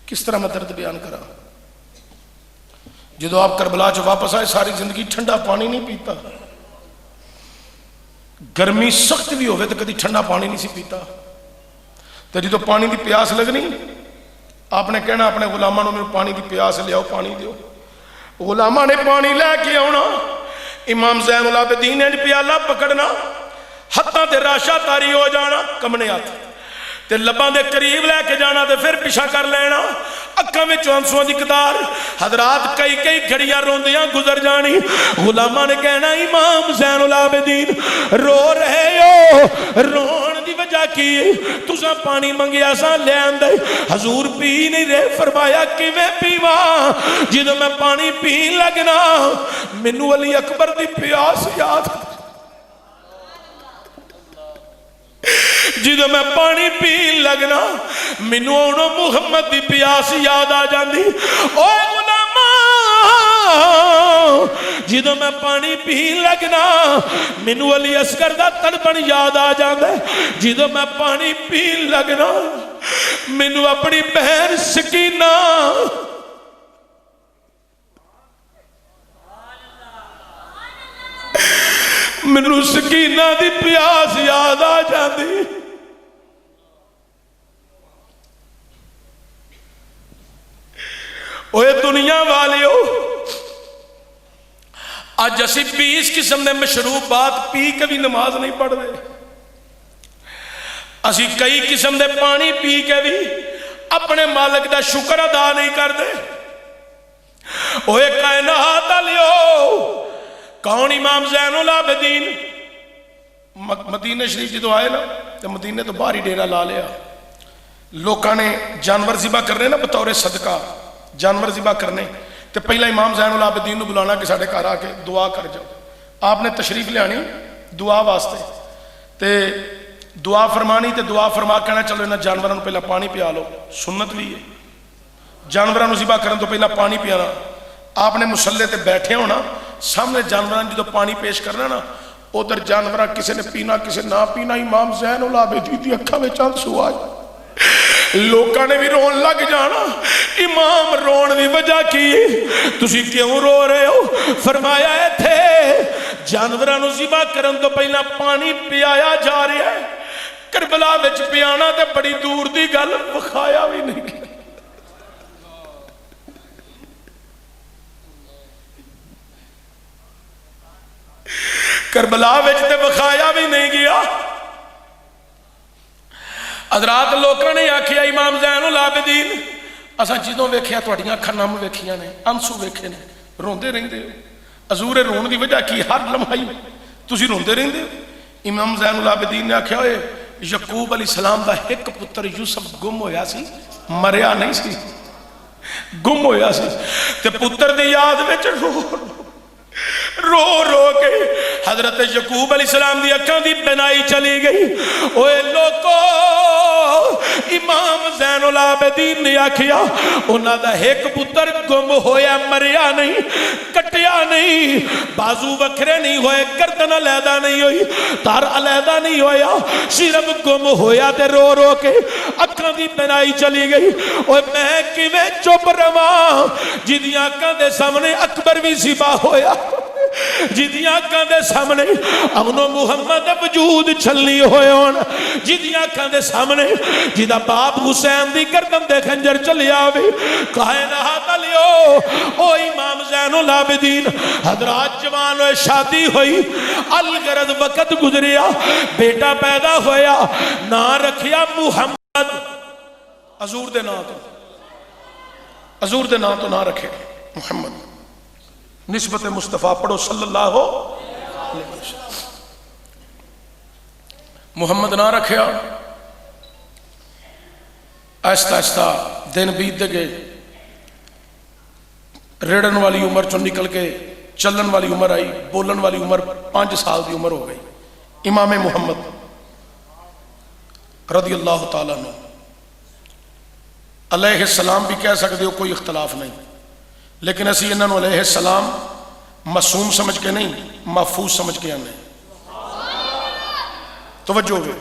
کس طرح میں درد بیان کرا؟ جدو آپ کربلا چ واپس آئے ساری زندگی ٹھنڈا پانی نہیں پیتا، گرمی سخت بھی ہوئے تو کدی ٹھنڈا پانی نہیں سی پیتا، تو جدو پانی دی پیاس لگنی آپ نے کہنا اپنے غلاماں نو میرے پانی دی پیاس لیاؤ، پانی دیو، غلاماں نے پانی لے کے آنا، امام زین العابدین نے پیالہ پکڑنا، ہتھاں تے راشا تاری ہو جانا، کمنے ہاتھ تے لباں دے قریب لے کے جانا تے پھر پیچھا کر لینا، اکھاں وچ آنسواں دی قطار، حضرات کئی کئی گھڑیاں روندیاں گزر جانی، غلاماں نے کہنا امام زین العابدین رو رہے ہو، رون دی وجہ کی تساں پانی منگیا سا لے آندے، حضور پی نہیں رہے، فرمایا کیویں پیواں، جدوں میں پانی پین لگنا مینوں علی اکبر دی پیاس یاد، جدو میں پانی پین لگنا مینوں انہوں محمد دی پیاس یاد آ جاندی، اوے غلاماں جدو میں پانی پین لگنا مینوں علی اصغر دا تڑپن یاد آ جاندا، جدو میں پانی پین لگنا مینوں اپنی بہن سکینہ مینوں سکینہ دی پیاس یاد آ جاندی۔ اوے دنیا والیو، آج اسی 20 قسم نے مشروبات پی کے بھی نماز نہیں پڑھ دے، اسی کئی قسم دے پانی پی کے بھی اپنے مالک دا شکر ادا نہیں کر دے۔ اوے کائنات والیو، کون امام زین العابدین مدینہ شریف جدو آئے نا تو مدینہ تو باہر ہی ڈیرا لا لیا، لوکاں نے جانور ذبح کرنے نا بطور صدقہ، جانور ذبح کرنے تو پہلا امام زین العابدین نے بلانا کہ ساڑھے گھر آ کے دعا کر جاؤ، آپ نے تشریف لے دعا واسطے تے دعا فرمانی تے دعا فرما کہنا چلو انہاں جانوراں پہلا پانی پیا لو، سنت بھی ہے جانوراں ذبح کرن تو پہلا پانی پیانا، آپ نے مسلے تے بیٹھے ہونا، سامنے جانوراں جدو پانی پیش کرنا نا ادھر جانوراں کسے نے پینا کسے نہ پینا، امام زین العابدین دی اکھاں وچ آنسو آ جائے، لوکاں نے بھی رون لگ جانا، امام رون دی وجہ کی تسی کیوں رو رہے ہو؟ فرمایا ہے تھے جانوراں نو ذبح کرن تو پہلا پانی پیایا جا رہا ہے، کربلا وچ پیانا تے بڑی دور دی گل، وکھایا بھی نہیں گیا، کربلا وچ تے وکھایا بھی نہیں گیا۔ حضرات لوکاں نے آکھیا امام زین العابدین اساں جدوں ویکھیا تہاڈیاں اکھاں نم ویکھیاں نے، انسو ویکھے نے، روندے رہندے ہو، حضور رون دی وجہ کی ہر لمحہ تسی روندے رہندے ہو؟ امام زین العابدین نے آکھیا ہوئے یعقوب علیہ السلام دا ایک پتر یوسف گم ہویا سی، مریا نہیں سی، گم ہویا سی تے پتر دی یاد وچ رو رو کے حضرت یعقوب علیہ السلام دی اکھاں دی بینائی چلی گئی۔ اوے لوکو امام زین العابدین نے آکھیا انہاں دا ایک پتر گم ہویا، مریا نہیں، کٹیا نہیں، بازو وکھرے نہیں ہوئے، گردن علیحدہ نہیں ہوئی، تار علیحدہ نہیں ہویا، صرف گم ہویا تے رو رو کے اکھاں دی بینائی چلی گئی۔ اوے میں کیویں چپ رواں جدیاں اکھاں دے سامنے اکبر بھی ذبح ہویا، جدیاں اکھاں دے سامنے امن و محمد وجود چھلنی ہوئے ہون، جدیاں اکھاں دے سامنے جدا باپ حسین دی گردن دے خنجر چلی آوے، کائنات علیو او امام زین العابدین حضرات جوان ہوئے، شادی ہوئی، الغرض وقت گزریا، بیٹا پیدا ہویا، نا رکھیا محمد، حضور دے نا تو حضور دے نا تو نا رکھے محمد، نسبت مصطفیٰ پڑھو صلی اللہ علیہ وسلم، محمد نہ رکھیا، آہستہ آہستہ دن بیت گئے، ریڑن والی عمر چون نکل کے چلن والی عمر آئی، بولن والی عمر 5 سال دی عمر ہو گئی۔ امام محمد رضی اللہ تعالیٰ عنہ علیہ السلام بھی کہہ سکتے ہو، کوئی اختلاف نہیں، لیکن اسی انہوں نے علیہ السلام معصوم سمجھ کے نہیں، محفوظ سمجھ کے آنے۔ توجہ ہوئے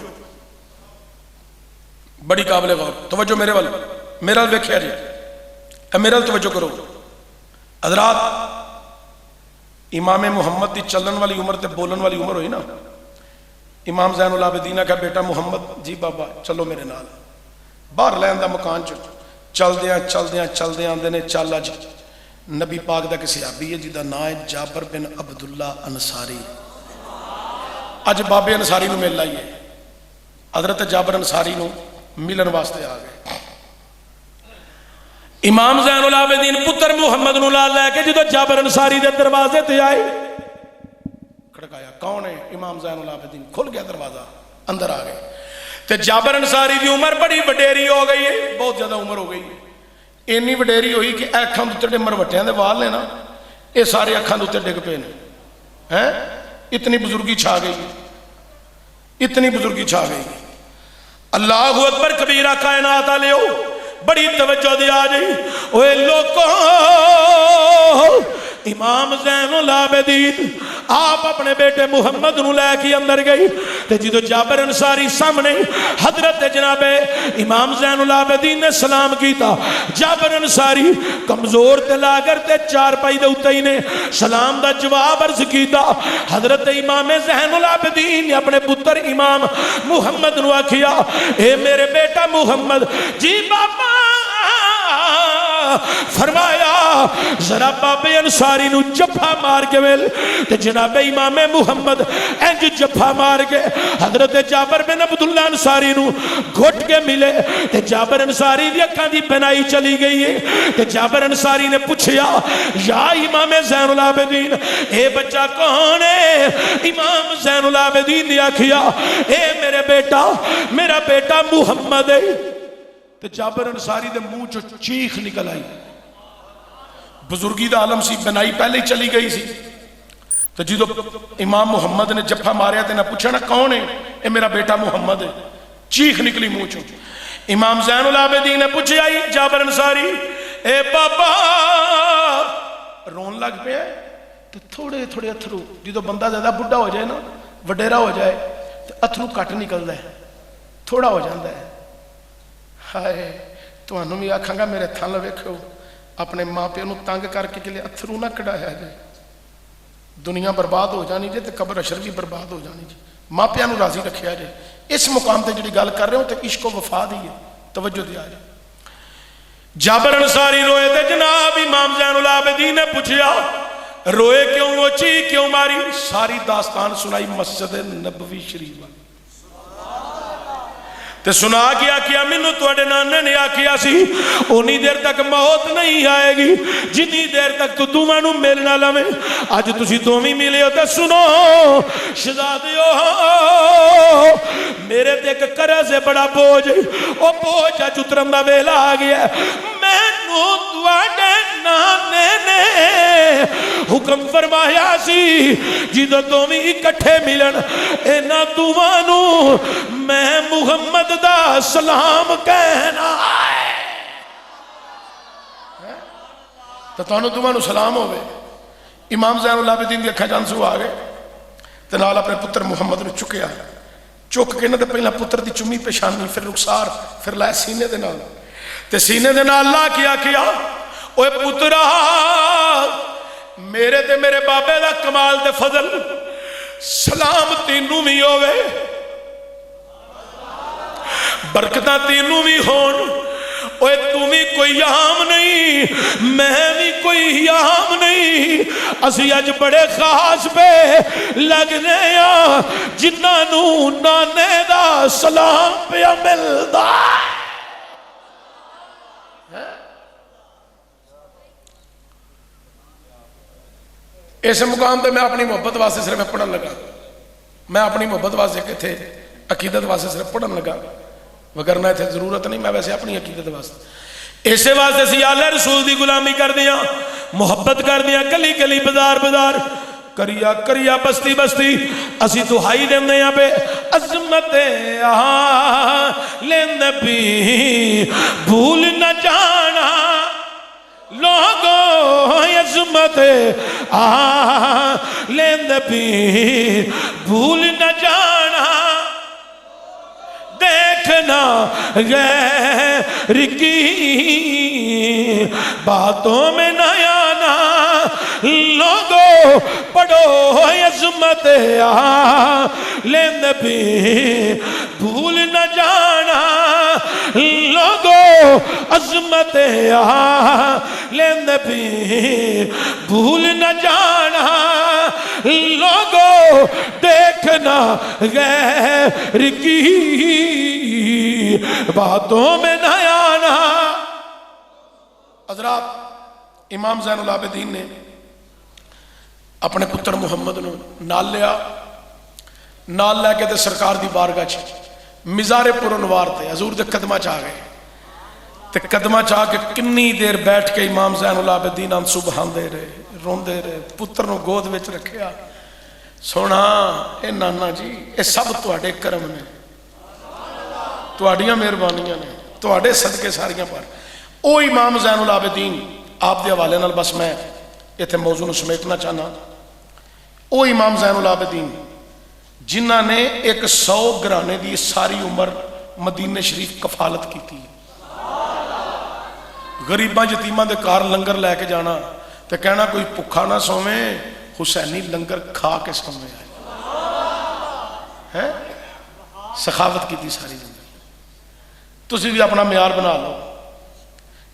بڑی قابل غور، توجہ میرے والے، میرا ویکھیا جی، میرا توجہ کرو حضرات، امام محمد دی چلن والی عمر تے بولن والی عمر ہوئی نا، امام زین العابدین کا بیٹا محمد جی بابا چلو میرے نال باہر لین دا مکان چلدیاں آندے نے چل اج نبی پاک دا کہ صحابی ہے جدا نام ہے جابر بن عبداللہ انصاری اج بابے انصاری نو مل آئیے حضرت جابر انصاری نو ملن واسطے آ گئے امام زین العابدین پتر محمد نو لال لے کے جدو جابر انصاری دے دروازے تے آئے کھڑکایا کون ہے امام زین العابدین کھل گیا دروازہ اندر آ گئے تے جابر انصاری دی عمر بڑی وڈیری ہو گئی ہے بہت زیادہ عمر ہو گئی ہے اینی وڈیری ہوئی کہ اکھاں دے تے مروٹیاں دے وال نے نا اے سارے اکھاں دے تے ڈگ پے نے ہیں اتنی بزرگی چھا گئی اتنی بزرگی چھا گئی اللہ اکبر کبیرہ کائنات علیہ بڑی توجہ دیا جائے اوے لوگوں امام زین العابدین آپ اپنے بیٹے محمد نو لے کے اندر گئی تے جدو جابر انصاری سامنے حضرت جناب امام زین العابدین نے سلام کیتا جابر انصاری کمزور تے لاگر تے چار پائی دے اتے ہی نے سلام دا جواب عرض کیتا حضرت امام زین العابدین نے اپنے پتر امام محمد نو آکھیا اے میرے بیٹا محمد جی بابا فرمایا ذرا بابے انصاری نو جفا مار کے ویل تے جناب امام محمد انج جفا مار کے حضرت جابر بن عبداللہ انصاری نو گھٹ کے ملے تے جابر انصاری دی اکھاں دی بنائی چلی گئی ہے تے جابر انصاری نے پوچھیا یا امام زین العابدین اے بچہ کون ہے امام زین العابدین نے آکھیا اے میرا بیٹا محمد ہے تے جابر انصاری دے منہ چو چیخ نکل آئی بزرگی دا عالم سی بنائی پہلے ہی چلی گئی سی تو جدو امام محمد نے جفا ماریا تے نہ پوچھا نا کون ہے اے میرا بیٹا محمد ہے چیخ نکلی منہ چو امام زین العابدین نے پوچھا جابر انصاری اے بابا رون لگ پیا تو تھوڑے تھوڑے اتھرو جدو بندہ زیادہ بڑھا ہو جائے نا وڈیرا ہو جائے تو اتھرو کٹ نکلدا ہے تھوڑا ہو جاندہ ہے ہائے تو انہوں بھی آکھاں گا میرے تھان ویکھو اپنے ماں پہ انہوں تانگ کر کے لئے اتھرو نہ کڑایا جائے دنیا برباد ہو جانی جائے تو قبر اشر بھی برباد ہو جانی جائے ماں پہ انہوں راضی رکھیا جائے اس مقام تے جڑی گال کر رہے ہوں تو عشق و وفا دیئے توجہ دیا جائے جابر انصاری روئے تھے جناب امام زین العابدین نے پوچھیا روئے کیوں وہ چی کیوں ماری ساری داستان سنائی مسجد نبوی شریف تے سنا کیا منو توڑے نانے نے آکیا سی انہی دیر تک موت نہیں آئے گی جتنی دیر تک تو دومانو ملنا لمیں آج تسی دومی ملے ہو تے سنو شہزادیو میرے تے ایک قرض ہے بڑا بوجھ او بوجھ آج اترم دا ویلا آگیا میں نو توڑے نانے نے حکم فرمایا سی جدو دومی اکٹھے ملن اینا دومانو میں محمد دا سلام کہنا ہے تو تانو تمہانو سلام ہوئے امام زین العابدین دی اکھا جانسو آگئے تو نال اپنے پتر محمد نے چکیا چک کے نہ دے پہلا پتر دی چمی پیشانی پھر رخسار پھر لائے سینے دے نال تے سینے دے نال اللہ کیا اوے پترہ میرے تے میرے بابے دا کمال دے فضل سلام تینوں بھی ہوئے برکتہ تینوں بھی ہون اوے تمہیں کوئی یام نہیں میں بھی کوئی یام نہیں اسی اج بڑے خاص پہ لگنے جنہ نو نانے دا سلام پہ ملدا اس مقام پہ میں اپنی محبت واسطے صرف پڑھن لگا میں اپنی محبت واسطے کہ تھے عقیدت واسطے صرف پڑھن لگا وگرنہ تھے ضرورت نہیں میں ویسے اپنی عقیدت واسطے اسے واسطے سی آلہ رسول دی غلامی کر دیا محبت کر دیا گلی گلی بازار بازار کریا کریا بستی بستی اسی تو ہائی دیں دیں یہاں پہ عظمت آلِ نبی بھول نہ جانا لوگوں عظمت آلِ نبی بھول نہ جانا دیکھنا غیر کی باتوں میں نہ آنا لوگوں پڑھو عظمت لیندے بھی بھول نہ جانا لوگو عظمت لیندے بھی بھول نہ جانا لوگو دیکھنا غیر کی باتوں میں نہ آنا۔ حضرات امام زین العابدین نے اپنے پتر محمد نو نال لیا، نال لے کے تے سرکار دی بارگاہ چ مزار پر انوار تے حضور دے قدمہ چاہ گئے تے قدمہ چاہ کے کنی دیر بیٹھ کے امام زین العابدین ہم سبحان دے رہے رون دے رہے، پتر نو گود وچ رکھیا، سونا اے نانا جی اے سب تواڈے کرم نے، تواڈیاں مہربانیاں نے، تواڈے صدقے ساریاں پر۔ او امام زین العابدین آپ دے حوالے نال بس میں ایتھے موضوع نو سمیٹنا چاہنا، او امام زین العابدین جنہ نے 100 گرانے دی ساری عمر مدینہ شریف کفالت کی تھی، غریباں یتیماں دے کار لنگر لے کے جانا تے کہنا کوئی بھکھا نہ سویں، حسینی لنگر کھا کے سویں ہے، سخاوت کی تھی ساری زندگی۔ تسی بھی اپنا معیار بنا لو،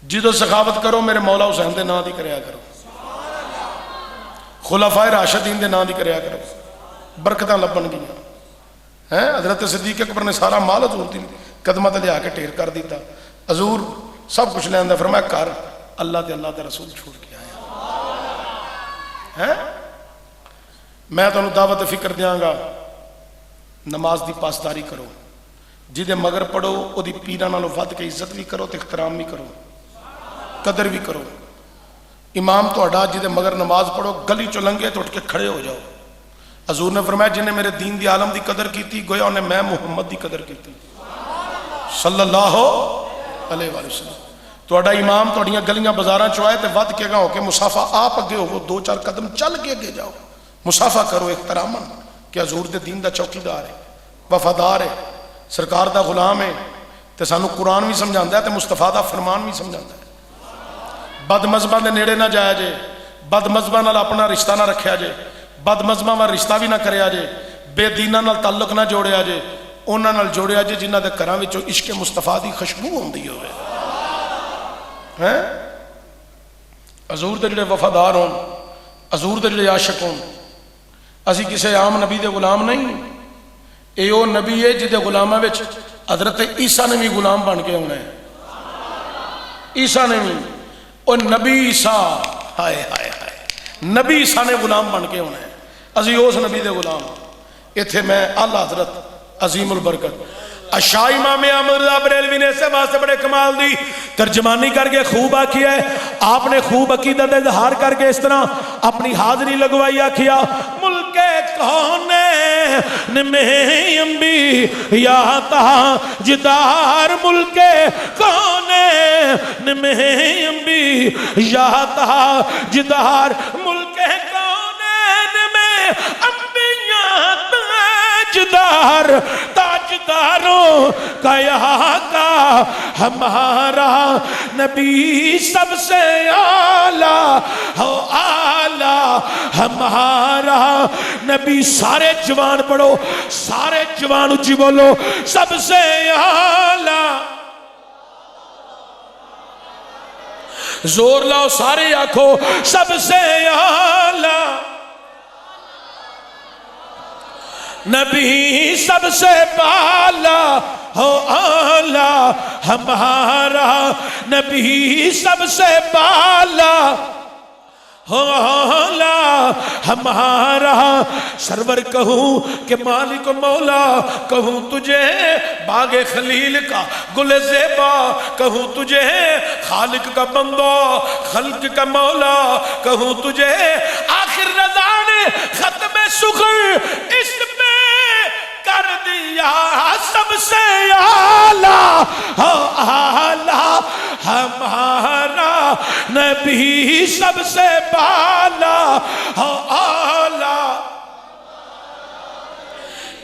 جدو سخاوت کرو میرے مولا حسین دے نام دی کریا کرو، خلفائے راشدین دے نام دی کریا کرو، برکتاں لبن گیا ہیں۔ حضرت صدیق اکبر نے سارا مال حضور دی قدمہ تے لیا کے ٹھیر کر دیتا، حضور سب کچھ لیندہ، فرمایا کر، اللہ تے رسول چھوڑ کے آیا ہیں۔ میں تو انہوں دعوت فکر دیاں گا، نماز دی پاسداری کرو، جدے مگر پڑھو او دی پیرہ نالو ود کے عزت بھی کرو تے احترام بھی کرو، قدر بھی کرو۔ امام تو اڈا جدے مگر نماز پڑھو گلی چو لنگے تو اٹھ کے کھڑے ہو جاؤ۔ حضور نے فرمایا جنہیں میرے دین دی عالم دی قدر کی تھی گویا انہیں میں محمد دی قدر کی تھی صلی اللہ علیہ وآلہ وسلم۔ تو اڈا امام تو اڈیاں گلیاں بزاراں چوائے تے ود کے گا ہو کے مسافہ آپ اگے ہو، 2-4 قدم چل کے اگے جاؤ، مسافہ کرو احتراماً کہ حضور دے دین دا چوکیدار ہے، وفادار ہے، سرکار دا غلام ہے، تے سانو قرآن بھی سمجھاندا ہے تے مصطفیٰ دا فرمان بھی سمجھاندا ہے۔ بد مذہباں دے نیڑے نہ جایا جے، بد مذہباں نال اپنا رشتہ نہ رکھیا جے، بد مذہباں نال رشتہ بھی نہ کریا جے، بے دیناں نال تعلق نہ جوڑیا جے، انہاں نال جوڑیا جے جنہاں دے گھراں وچوں عشق مصطفیٰ دی خوشبو ہوندی ہوئے ہیں۔ حضور دے جڑے وفادار ہون، حضور دے جڑے عاشق ہون، اسی کسے عام نبی دے غلام نہیں، اے او نبی ہے جدے غلامہ وچ حضرت عیسیٰ نے بھی غلام بن کے ہونا ہے، عیسیٰ نے بھی، اور نبی عیسیٰ ہائے ہائے ہائے نبی عیسیٰ نے غلام بن کے ہونا ہے، ازی اس نبی دے غلام۔ ایتھے میں اعلیٰ حضرت عظیم البرکت شاہ امام احمد رضا بریلوی نے اسے واسطے بڑے کمال دی ترجمانی کر کے خوب آکھیا ہے، آپ نے خوب عقیدت اظہار کر کے اس طرح اپنی حاضری لگوائی آکھیا، ملک کون میں انبیاء تاجدار، ملک کون میں انبیاء تاجدار، ملک کون میں انبیاء تاجدار، تاجداروں کا یہاں کا ہمارا نبی سب سے اعلیٰ ہو، اعلیٰ ہمارا نبی۔ سارے جوان پڑھو، سارے جوان اچھی بولو، سب سے اعلیٰ، زور لاؤ سارے آنکھو، سب سے اعلیٰ نبی سب سے بالا ہو، اعلیٰ ہمارا نبی سب سے بالا ہو، اعلیٰ ہمارا۔ سرور کہوں کہ مالک و مولا، کہوں تجھے باغ خلیل کا گل زیبا، کہوں تجھے خالق کا بندہ خلق کا مولا، کہوں تجھے آخر رضا نے ختم سخن اس میں کر دیا سب سے اعلیٰ ہو، اعلیٰ ہمارا نبی سب سے بالا ہو، اعلیٰ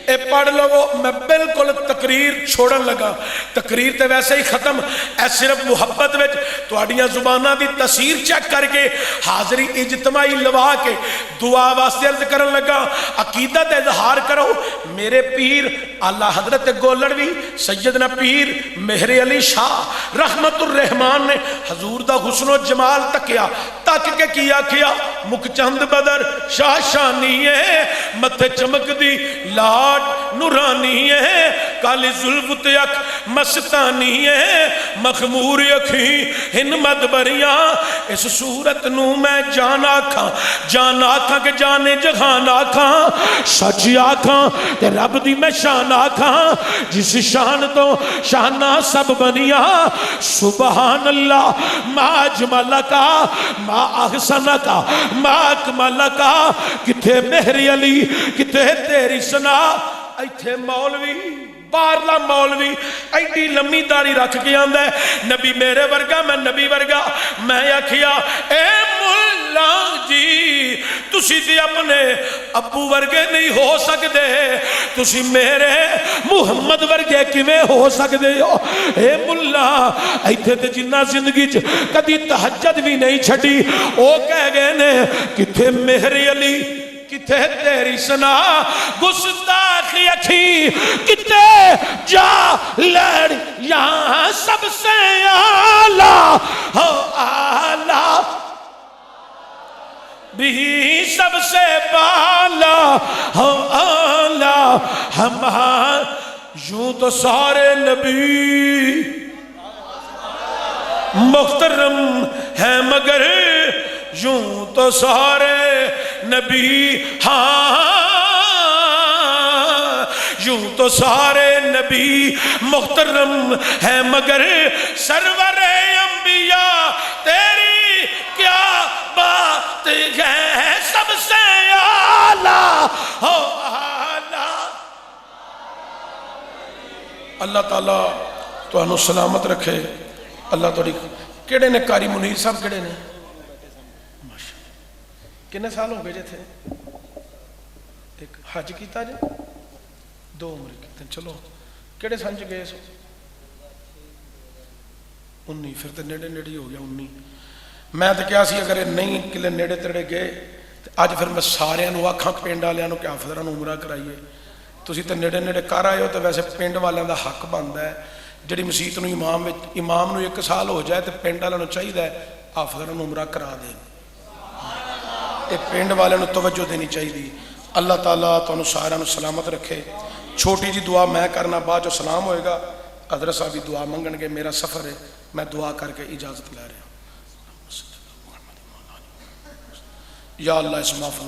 اے پڑھ لو میں بالکل تقریر چھوڑن لگا تقریر تے ویسے ہی ختم اے صرف محبت وچ تہاڈیاں زباناں دی تاثیر چیک کر کے حاضری اجتماعی لوا کے دعا واسطے عرض کرن لگا عقیدت اظہار کرو میرے پیر اعلیٰ حضرت گولڑوی سیدنا پیر مہر علی شاہ رحمت الرحمان نے حضور دا حسن و جمال تکیا تک کے کیا مک چند بدر شاہ شانی ہے متھے چمک دی لاٹ نورانی ہے کالی ظلفت یک مستانی ہے مخمور اکھی ہن مدبریاں اس صورت نو میں جان آکھاں کہ جانے جہان آکھاں سچ آکھاں تے رب دی میں شان آکھاں جس شان تو شانہ سب بنیا سبحان اللہ ما اجملکا ما احسنکا ما اکملکا کتے مہر علی کتے تیری سنا ایتھے مولوی بارلا مولوی ایڈی لمبی داڑھی رکھ کے آندا ہے نبی میرے ورگا میں نبی ورگا میں آکھیا اے مولا جی تسی تے اپنے ابو ورگے نہیں ہو سکدے تسی میرے محمد ورگے کیویں ہو سکدے ہو اے مولا ایتھے تے جنہ زندگی چ کدی تہجد بھی نہیں چھڈی او کہہ گئے نے کتے مہر علی کتے تیری سنا گستاخی اکھی کتے جا لڑ یہاں سب سے آلہ ہو آلہ بھی سب سے بالا ہو آلہ ہمارا یوں تو سارے نبی محترم ہیں مگر یوں تو سارے نبی ہاں یوں تو سارے نبی محترم ہیں مگر سرور انبیاء تیری کیا بات ہے سب سے اعلیٰ ہو اعلیٰ اللہ تعالیٰ تو انہوں سلامت رکھے اللہ توڑی کیڑے نے کاری منیر صاحب کیڑے نے کنے سال ہو گئے جے تھے ایک حج کیتا جے 2 عمر کیتے چلو کیڑے سنج گئے سو 19 پھر تے نیڑے نیڑی ہو گیا 19 میں تو کیا سی اگر نہیں کلے نیڑے تیڑے گئے آج پھر میں سارے انہوں آکھاں پینڈ والے انہوں کہ حافظران عمرہ کرائیے تسی تے نیڑے نیڑے کر آئے ہو تو ویسے پینڈ والے دا حق بندا ہے جڑی مسجد نو امام نو 1 سال ہو جائے تو پینڈ والے نو چاہیے ہے حافظران عمرہ کرا دیں تے پینڈ والے نو توجہ دینی چاہیے اللہ تعالیٰ تو انہوں سارے سلامت رکھے چھوٹی جی دعا میں کرنا بعد جو سلام ہوئے گا حضرت صاحب بھی دعا منگن گے میرا سفر ہے میں دعا کر کے اجازت لے رہا ہوں یا اللہ اس معافی